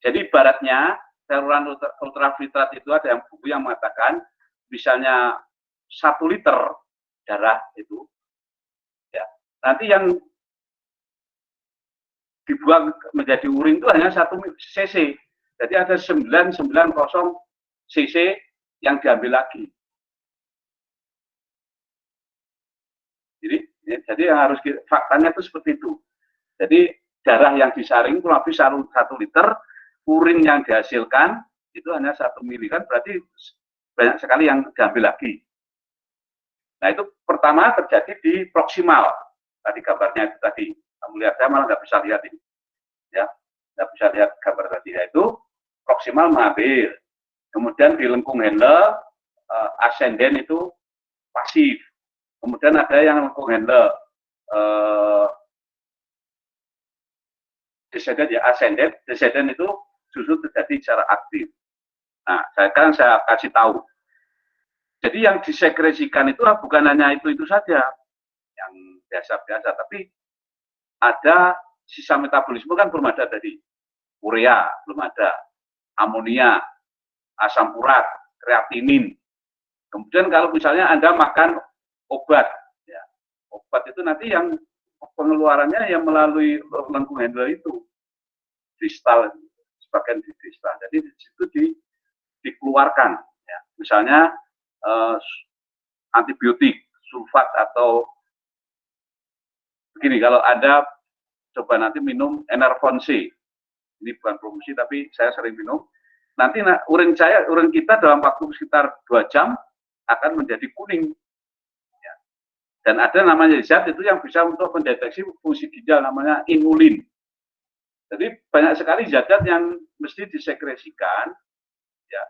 Jadi ibaratnya saluran ultraviolet itu ada yang buku yang mengatakan misalnya 1 liter darah itu ya, nanti yang dibuang menjadi urin itu hanya 1 cc. Jadi ada 990 cc yang diambil lagi. Jadi yang harus faktanya itu seperti itu. Jadi darah yang disaring kurang lebih 1 liter, urin yang dihasilkan itu hanya 1 mili, kan berarti banyak sekali yang diambil lagi. Nah itu pertama terjadi di proksimal. Tadi gambarnya itu tadi. Kamu lihat, saya malah nggak bisa lihat ini. Ya, nggak bisa lihat gambar tadi. Yaitu proksimal mengambil. Kemudian di lengkung Henle, ascendent itu pasif. Kemudian ada yang lengkung Henle, descendant ya, ascendant. Descendant itu justru terjadi secara aktif. Nah, saya kasih tahu. Jadi yang disekresikan itu bukan hanya itu saja, yang biasa-biasa, tapi ada sisa metabolisme kan belum ada tadi. Urea belum ada, amonia, asam urat, kreatinin. Kemudian kalau misalnya Anda makan obat, ya, obat itu nanti yang pengeluarannya yang melalui lengkung Henle itu, distal, sebagian di distal. Jadi di situ dikeluarkan, ya. Misalnya antibiotik, sulfat atau begini, kalau Anda coba nanti minum Enervon C, ini bukan promosi tapi saya sering minum, nanti urin kita dalam waktu sekitar 2 jam akan menjadi kuning. Ya. Dan ada namanya zat itu yang bisa untuk mendeteksi fungsi ginjal, namanya inulin. Jadi banyak sekali zat-zat yang mesti disekresikan, ya,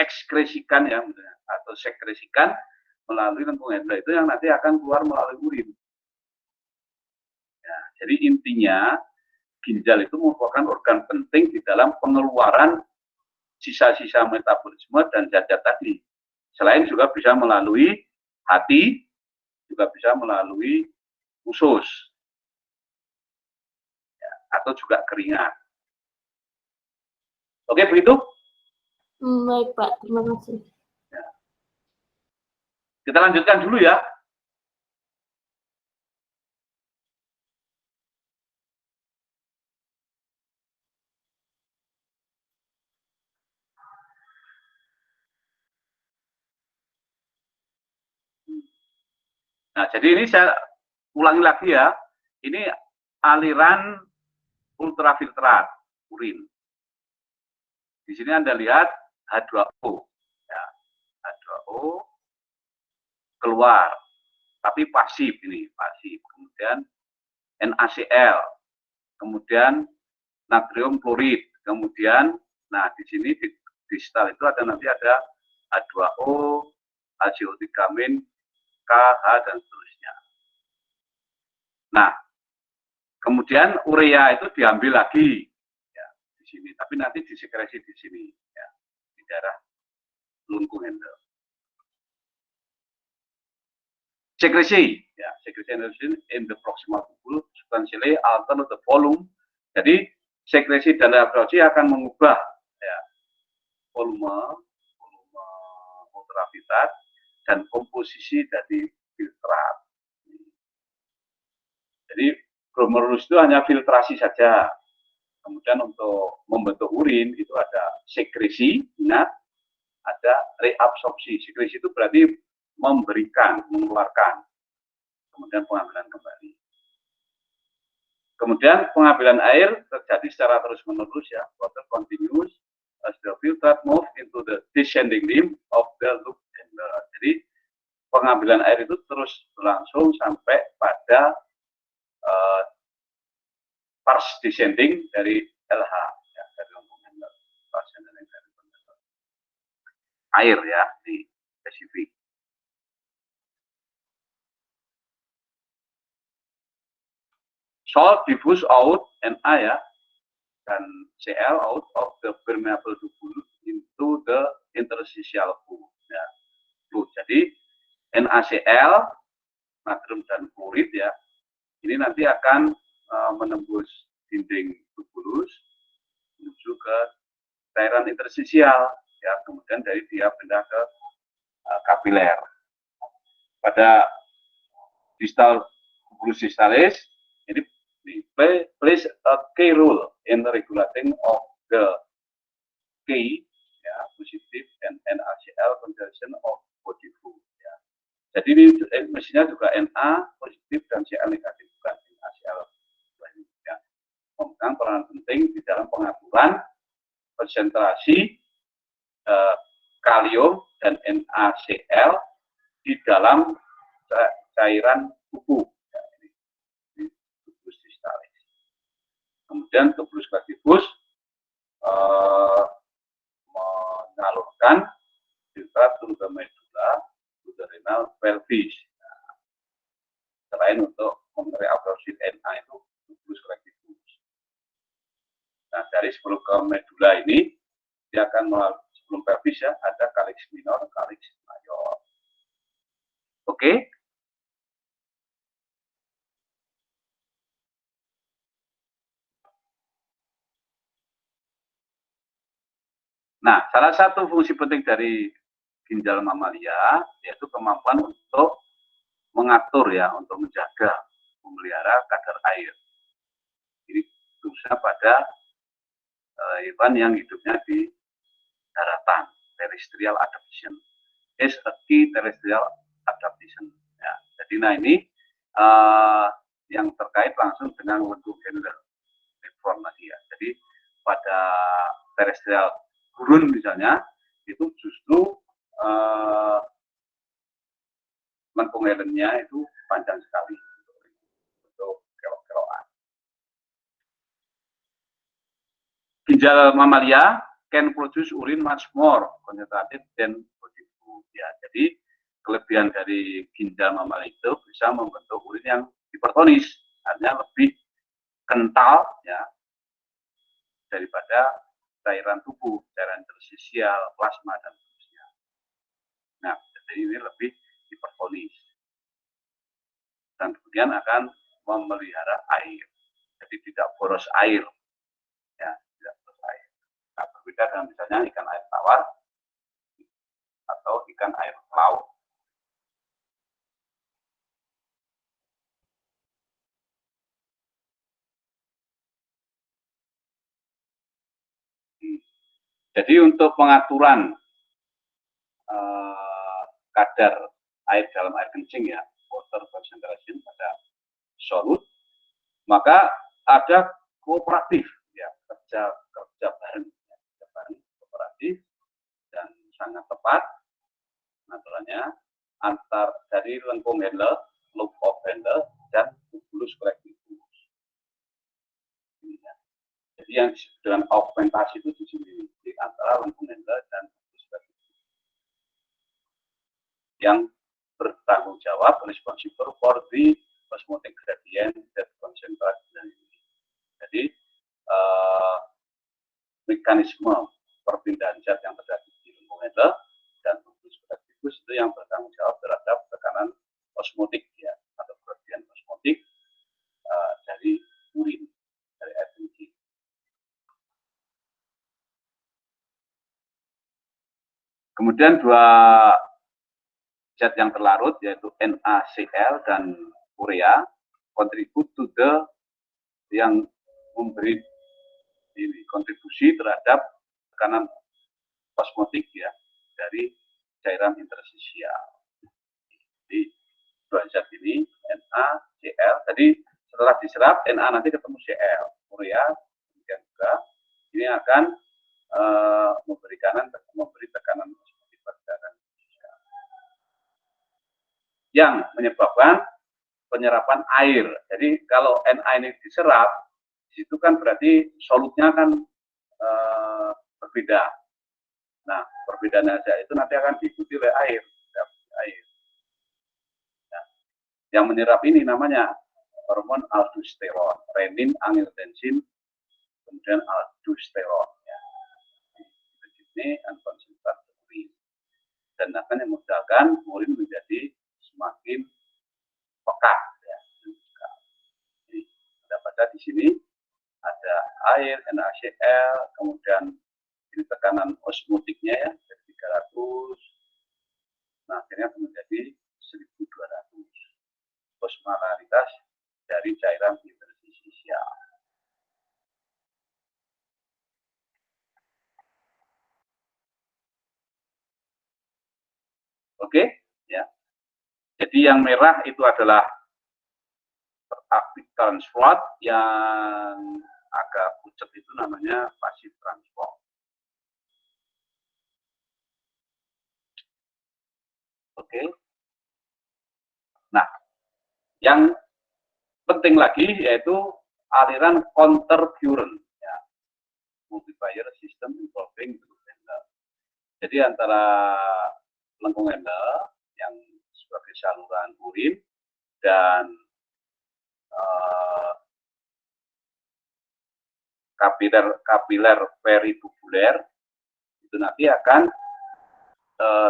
ekskresikan ya, atau sekresikan melalui lengkung Henle itu yang nanti akan keluar melalui urin. Ya, jadi intinya ginjal itu merupakan organ penting di dalam pengeluaran sisa-sisa metabolisme dan zat-zat tadi. Selain juga bisa melalui hati, juga bisa melalui usus, ya, atau juga keringat. Oke, begitu? Baik, Pak. Terima kasih. Ya. Kita lanjutkan dulu ya. Nah, jadi ini saya ulangi lagi ya. Ini aliran ultraviolet urin. Di sini Anda lihat H2O. Ya, H2O keluar, tapi pasif ini, pasif. Kemudian NaCl, kemudian natrium klorid, kemudian, nah di sini di distal itu ada nanti ada H2O, HCO3-, KH dan seterusnya. Nah, kemudian urea itu diambil lagi ya, di sini, tapi nanti disekresi di sini ya, di daerah lengkung Henle. Sekresi, ya, sekresi in the proximal tubule substantially alter the volume. Jadi sekresi dan absorpsi akan mengubah ya, volume ultraviolet dan komposisi dari filtrat. Jadi glomerulus itu hanya filtrasi saja. Kemudian untuk membentuk urin itu ada sekresi, ingat, ada reabsorpsi. Sekresi itu berarti memberikan, mengeluarkan, kemudian pengambilan kembali. Kemudian pengambilan air terjadi secara terus-menerus ya, water continuous as the filtrate move into the descending limb of the loop. Jadi pengambilan air itu terus berlangsung sampai pada pars descending dari LH, ya, dari lengkung Henle, air ya di spesifik. Salt diffuse out Na ya, dan Cl out of the permeable tubule into the interstitial fluid. Ya. Jadi NaCl, natrium dan klorid ya, ini nanti akan menembus dinding tubulus, menuju ke cairan interstisial, ya, kemudian dari dia pindah ke kapiler. Pada distal tubulus distalis ini plays a key role in the regulating of the K, ya, positive and NaCl concentration of body fluid, ya. Jadi ini mestinya juga Na positif dan Cl negatif, bukan NaCl, ya. Memegang peran penting di dalam pengaturan konsentrasi kalium dan NaCl di dalam cairan tubuh, ya, ini tubulus distalis. Kemudian tubulus clavicus menyalurkan filtrat to the medulla, to the renal pelvis. Nah, selain untuk memberi absorpsi Na itu tubulus clavicus. Nah, dari sebelum ke medulla ini dia akan melalui sebelum pelvis, ya, ada kalix minor, kalix mayor. Oke. Nah, salah satu fungsi penting dari ginjal mamalia yaitu kemampuan untuk mengatur, ya, untuk menjaga, memelihara kadar air. Ini khususnya pada hewan yang hidupnya di daratan, terrestrial adaptation. Is a key terrestrial adaptation. Ya, jadi nah ini yang terkait langsung dengan lengkung Henle tadi, ya. Jadi pada terrestrial gurun misalnya itu justru lengkung Henle-nya itu panjang sekali untuk kelok-kelokan. Ginjal mamalia can produce urine much more concentrated than body fluid, ya. Jadi kelebihan dari ginjal mamalia itu bisa membentuk urin yang hipertonis, artinya lebih kental, ya, daripada cairan tubuh, cairan interstisial, plasma, dan seterusnya. Nah, jadi ini lebih hipertonis dan kemudian akan memelihara air, jadi tidak boros air, ya, tidak boros air. Nah, berbeda dengan misalnya ikan air tawar atau ikan air laut. Jadi untuk pengaturan kadar air dalam air kencing, ya, water concentration pada solut, maka ada kooperatif, ya, kerja bareng, ya, kerja bareng kooperatif dan sangat tepat aturannya antar dari lengkung Henle, loop of Henle, dan tubulus clavicus. Ya. Jadi yang disebut dengan augmentasi itu di sini di antara lengkung Henle dan tubulus clavicus yang bertanggung jawab responsible for the osmotic gradient that concentrate. Jadi mekanisme perpindahan zat yang terjadi di lengkung Henle dan tubulus clavicus itu yang bertanggung jawab terhadap tekanan osmotik, ya, atau gradient osmotik dari urin, dari air kencing. Kemudian dua zat yang terlarut yaitu NaCl dan urea kontribusi to the yang memberi ini kontribusi terhadap tekanan osmotik, ya, dari cairan interstisial. Jadi dua zat ini NaCl, jadi setelah diserap Na nanti ketemu Cl, urea kemudian juga ini akan memberi tekanan osmotik pada cairan interstisial yang menyebabkan penyerapan air. Jadi kalau Na ini diserap, itu kan berarti solutnya kan berbeda. Nah, perbedaan saja itu nanti akan diikuti oleh air. Nah, yang menyerap ini namanya hormon aldosteron, renin, angiotensin, kemudian aldosteron. Ya. Ini konsentrat urin dan akan memudahkan urin menjadi semakin pekat. Ya. Jadi, ada pada di sini ada air, NaCl, kemudian ini tekanan osmotiknya ya dari 300, nah akhirnya menjadi 1200 osmolaritas dari cairan interstisial. Oke, ya. Jadi yang merah itu adalah aktif transport, yang agak pucat itu namanya pasif transport. Oke. Nah, yang penting lagi yaitu aliran counter current, ya. Multiplier system involving loop handle. Jadi antara lengkung handle yang sebagai saluran urin dan kapiler peritubuler itu nanti akan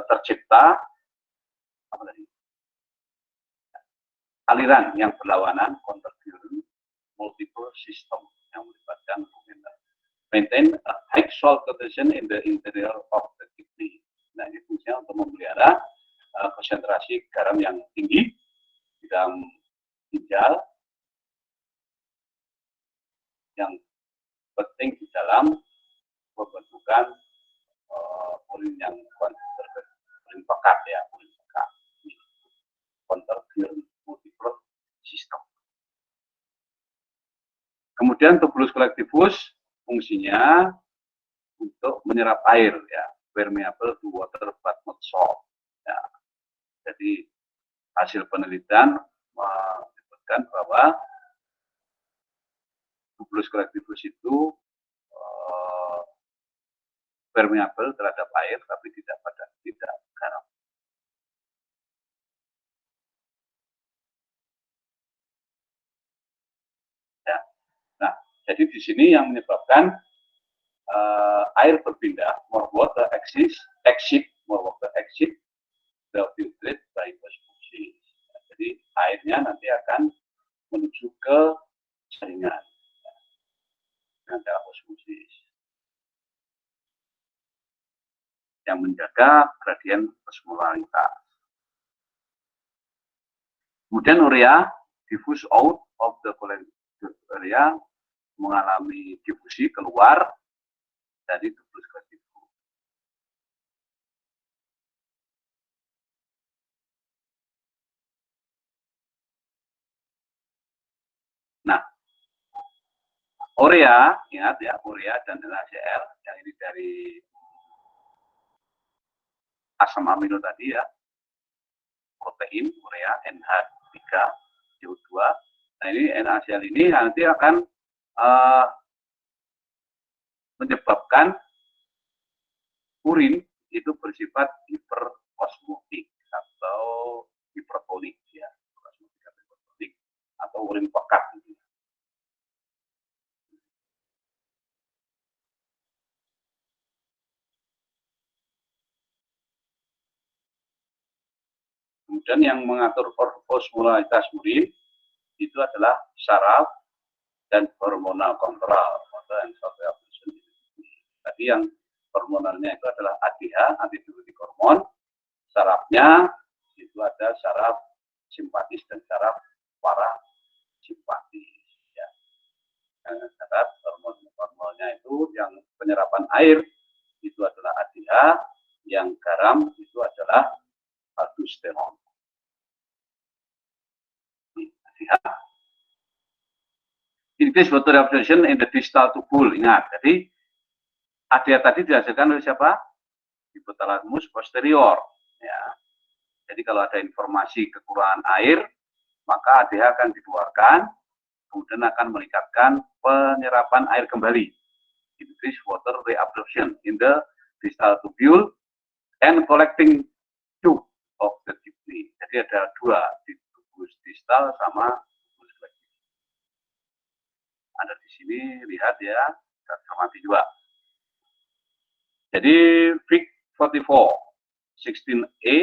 tercipta apa tadi? Aliran yang berlawanan counter current multiple system yang melibatkan handle. Maintain a high salt concentration in the interior of the kidney. Nah, ini fungsinya untuk memelihara konsentrasi garam yang tinggi di dalam ginjal, yang penting di dalam pembentukan urin yang urin pekat ya, urin pekat. Counter current multiple system. Kemudian tubulus collectivus fungsinya untuk menyerap air ya, permeable to water but not salt. Ya. Jadi hasil penelitian menyebutkan bahwa tubulus collectivus itu permeable terhadap air tapi tidak garam. Ya. Nah, jadi di sini yang menyebabkan air berpindah, more water exit, more water exit, the filtrate by osmosis. Jadi airnya nanti akan menuju ke jaringan dengan cara osmosis yang menjaga gradien osmolaritas. Kemudian urea diffuse out of the collected area, mengalami difusi keluar dari tubulus collectivus. Nah, urea, ingat ya, urea dan NaCl yang ini dari asam amino tadi ya, protein urea NH3CO2. Nah, ini NaCl ini nanti akan menyebabkan urin itu bersifat hiperosmotik atau hipertonik ya, atau urin pekat. Kemudian yang mengatur osmolaritas urin itu adalah saraf dan hormonal kontrol. Tadi yang hormonalnya itu adalah ADH, antidiuretik hormon. Sarafnya itu ada saraf simpatis dan saraf parasimpatis. Ya. Saraf hormonnya itu yang penyerapan air itu adalah ADH, yang garam itu adalah aldosteron. Increase water absorption in the distal tubule. Ingat, jadi ADH tadi dihasilkan oleh siapa? Hipotalamus posterior. Ya. Jadi kalau ada informasi kekurangan air, maka ADH akan dikeluarkan, kemudian akan meningkatkan penyerapan air kembali. Increase water reabsorption in the distal tubule and collecting tube of the kidney. Jadi ada dua, di tubulus distal sama tubulus collectivus. Ada di sini, lihat ya, kita cermati juga. Jadi Fig 44, 16A,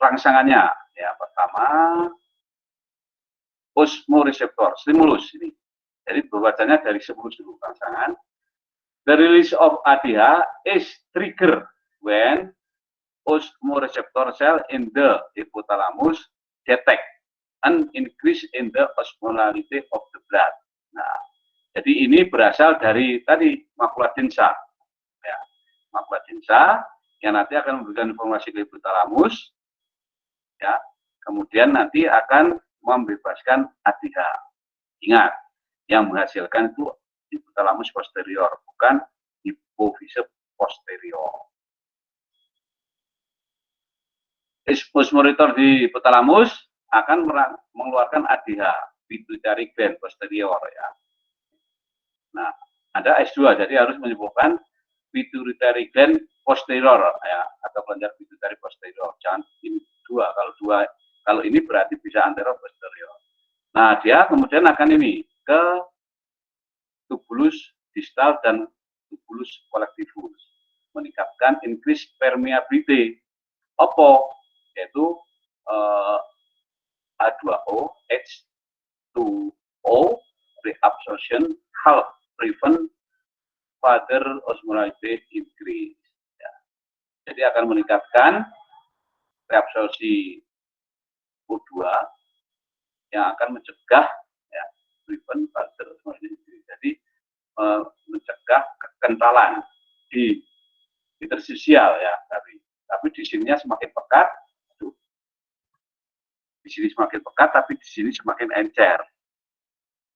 rangsangannya ya, pertama osmoreseptor, stimulus ini. Jadi bacanya dari 10 rangsangan. The release of ADH is triggered when osmoreceptor cell in the hypothalamus detect an increase in the osmolality of the blood. Nah, jadi ini berasal dari tadi makula densa. Ya, makula densa yang nanti akan memberikan informasi ke hipotalamus, ya, kemudian nanti akan membebaskan ADH. Ingat, yang menghasilkan itu hipotalamus posterior, bukan hipofise posterior. Osmoreceptor di hipotalamus akan mengeluarkan ADH, pituitary gland posterior, ya. Nah, ada S2, jadi harus menyebutkan pituitary gland posterior, ya, atau kelenjar pituitary posterior. Jangan ini dua, kalau ini berarti bisa anterior posterior. Nah, dia kemudian akan ini ke tubulus distal dan tubulus collectivus, meningkatkan increase permeability. Apa? Yaitu H2O, H2O, reabsorption, help prevent further osmolality increase. Ya. Jadi akan meningkatkan reabsorpsi O2 yang akan mencegah, ya, prevent further osmolality increase. Jadi mencegah kekentalan di interstisial, ya, tapi di sininya semakin pekat, di sini semakin pekat, tapi di sini semakin encer.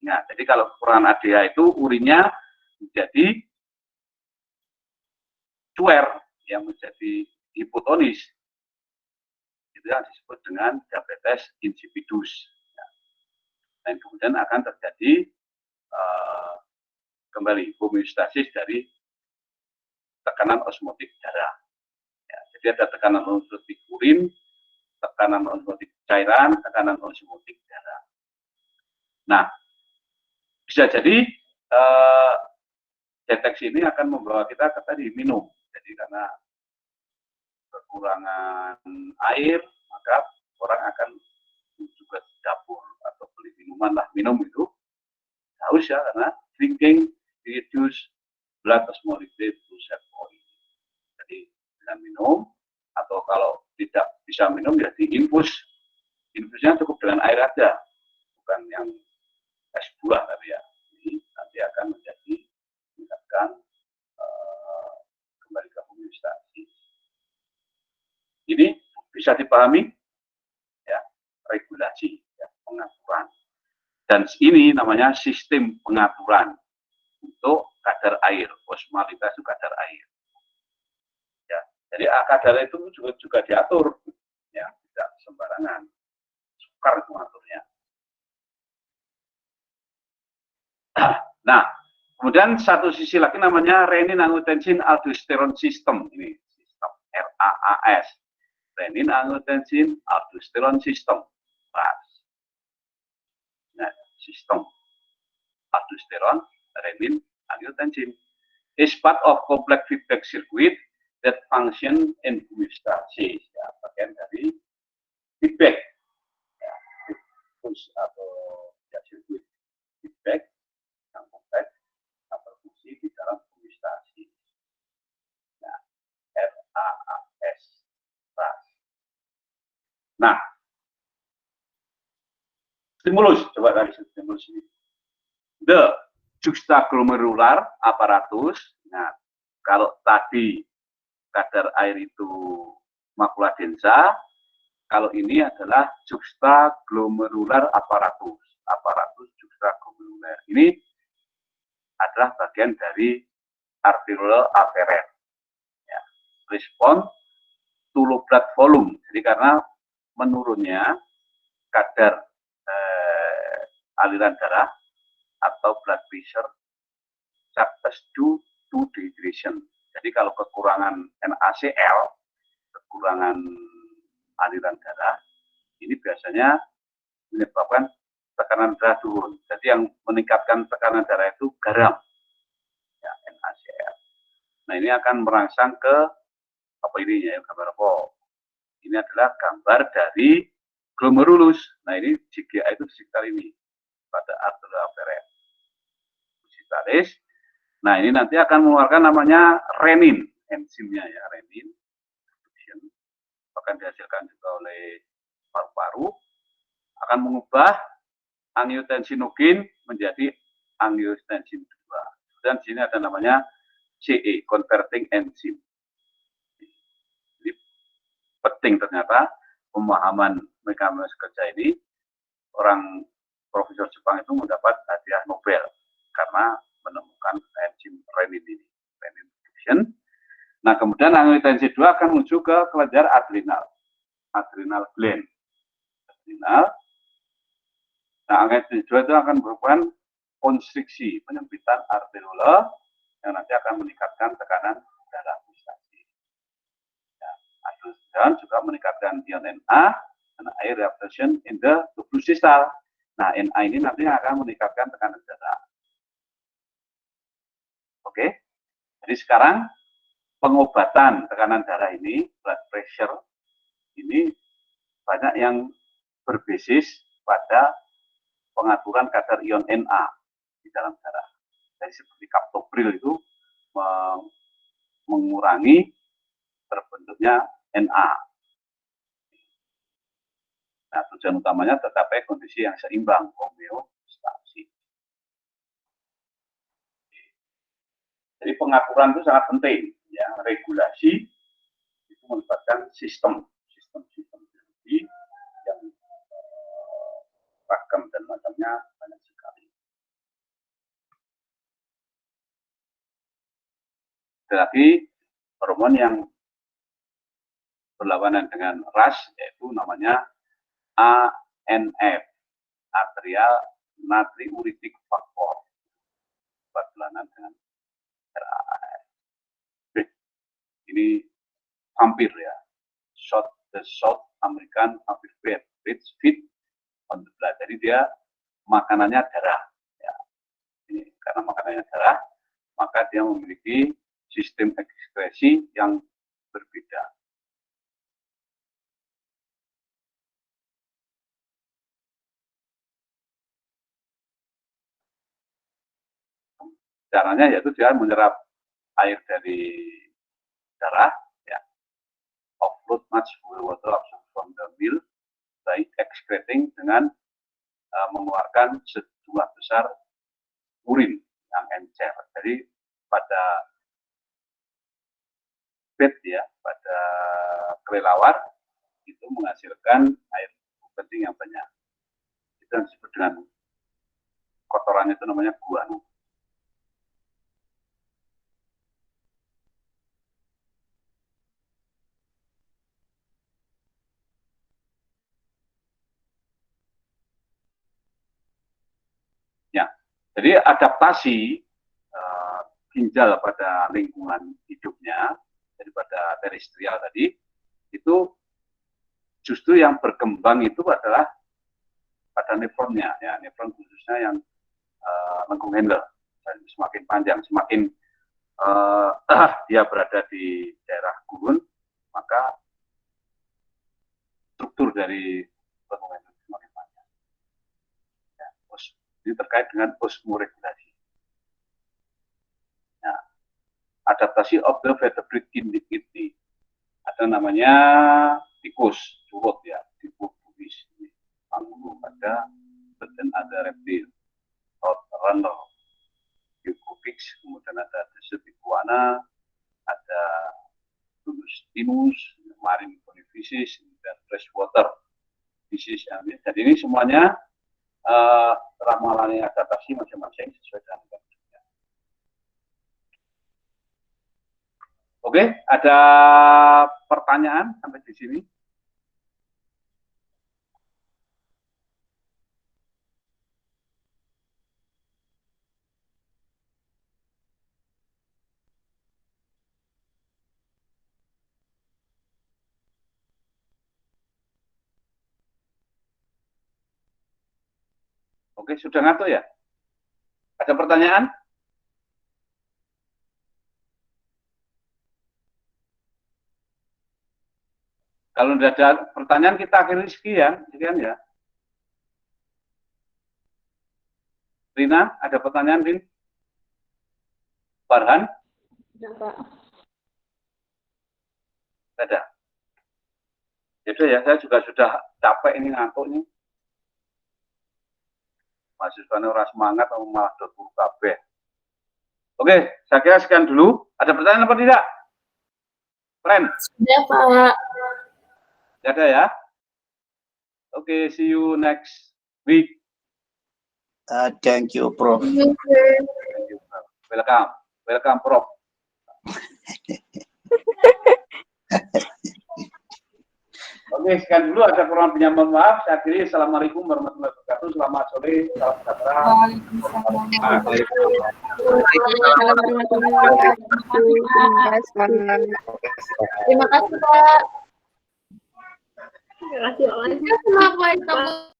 Nah, jadi kalau kekurangan ADH itu urinnya menjadi cuer, yang menjadi hipotonis. Itu yang disebut dengan diabetes insipidus. Dan kemudian akan terjadi kembali homeostasis dari tekanan osmotik darah. Ya, jadi ada tekanan osmotik urin, tekanan osmotik cairan, tekanan osmotik darah. Nah, bisa jadi deteksi ini akan membawa kita ke tadi minum. Jadi karena kekurangan air, maka orang akan juga dapur atau beli minuman lah, minum itu haus, ya, karena drinking reduce blood osmolality to set point. Jadi dengan minum, atau kalau tidak bisa minum ya diinfus. Infusnya cukup dengan air aja, bukan yang es buah tapi ya. Ini nanti akan menjadi meningkatkan kembali ke homeostasis. Ini bisa dipahami, ya, regulasi, ya, pengaturan. Dan ini namanya sistem pengaturan untuk kadar air, osmolitas itu kadar air. Ya, jadi kadar itu juga diatur, ya, tidak sembarangan. Sukar mengaturnya. Nah, kemudian satu sisi lagi namanya renin-angiotensin aldosteron system, ini sistem RAAS, renin-angiotensin aldosteron system, RAAS. Nah, sistem aldosteron, renin, angiotensin is part of complex feedback circuit that function in homeostasis, ya, bagian dari feedback, ya, atau ya, sirkuit feedback yang kompleks yang berfungsi di dalam homeostasis. Nah, RAAS, RAAS. Nah, stimulus, coba dari stimulus ini. The juxtaglomerular apparatus. Nah, kalau tadi kadar air itu makula densa, kalau ini adalah juxtaglomerular apparatus. Apparatus juxtaglomerular. Ini adalah bagian dari arteriole afferent. Ya, respon to low blood volume. Jadi karena menurunnya kadar aliran darah atau blood pressure due to dehydration. Jadi kalau kekurangan NaCl, kekurangan aliran darah, ini biasanya menyebabkan tekanan darah turun. Jadi yang meningkatkan tekanan darah itu garam, ya, NaCl. Nah, ini akan merangsang ke apa ini, ya, gambar apa? Ini adalah gambar dari glomerulus. Nah, ini GGA itu di sekitar ini pada arteriole afferent. digitalis. Nah, ini nanti akan mengeluarkan namanya renin, enzimnya ya, renin. Akan dihasilkan juga oleh paru-paru, akan mengubah angiotensinogen menjadi angiotensin 2. Dan sini ada namanya CE, converting enzyme. Jadi penting ternyata pemahaman mekanisme kerja ini. Orang profesor Jepang itu mendapat hadiah Nobel karena menemukan enzim renin ini, renin function. Nah, kemudian angiotensin 2 akan menuju ke kelenjar adrenal gland. Adrenal. Nah, angiotensin 2 itu akan merupakan konstriksi, penyempitan arteriola yang nanti akan meningkatkan tekanan darah pulsasi. Ya, dan juga meningkatkan ion Na dan air reabsorption in the tubular distal. Nah, Na ini nanti akan meningkatkan tekanan darah. Oke. Jadi sekarang pengobatan tekanan darah ini, blood pressure ini banyak yang berbasis pada pengaturan kadar ion Na di dalam darah. Jadi seperti captopril itu mengurangi terbentuknya Na. Nah, tujuan utamanya tercapai kondisi yang seimbang, homeostasi. Jadi pengaturan itu sangat penting, ya. Regulasi itu melibatkan sistem biologi yang ragam dan macamnya banyak sekali. Tetapi hormon yang berlawanan dengan RAS yaitu namanya ANF, atrial natriuretic factor, berlawanan dengan RAS. Ini hampir ya, the South American Amplified Feed on the blood. Jadi dia makanannya darah. Ya. Ini karena makanannya darah, maka dia memiliki sistem ekskresi yang berbeda. Caranya yaitu dia menyerap air dari darah, ya, offload much water absorbed from the milk by excreting dengan mengeluarkan sejumlah besar urin yang encer. Jadi pada bed ya, pada kelelawar itu menghasilkan air kencing yang banyak. Itu yang disebut dengan kotorannya itu namanya guano. Ya, jadi adaptasi ginjal pada lingkungan hidupnya daripada terestrial tadi itu justru yang berkembang itu adalah pada nefronnya, ya, nefron khususnya yang lengkung Hendle. Semakin panjang, semakin dia berada di daerah gurun, maka struktur dari lengkung Hendle semakin panjang. Ya, ini terkait dengan osmoregulasi. Nah, adaptasi of the vertebrate kidney. Ada namanya tikus, curut ya, tikus pubis. Angulu ada, dan ada reptil, runner, Eucopix, kemudian ada Desert iguana, ada Tunus, marine polyphysis, dan freshwater species. Jadi ini semuanya ramalannya adaptasi masing-masing sesuai dengan bentuknya. Oke, ada pertanyaan sampai di sini? Oke, sudah ngantuk ya? Ada pertanyaan? Kalau tidak ada pertanyaan, kita akhiri sekian ya. Rina, ada pertanyaan, Rin? Farhan? Tidak, Pak. Tidak ada. Yaudah ya, saya juga sudah capek ini, ngantuk nih. Mahasiswanya orang semangat, malah berburu kabeh. Oke, saya kira sekian dulu. Ada pertanyaan apa tidak? Keren? Sudah, Pak. Tidak ada ya? Oke, see you next week. Thank you, Prof. Thank you, Prof. Welcome. Welcome, Prof. Oke, sekian dulu. Ada kurang lebihnya mohon maaf. Saya akhiri. Assalamualaikum warahmatullahi wabarakatuh. Selamat sore. Salam sejahtera. Terima kasih, Pak. Terima kasih, Pak.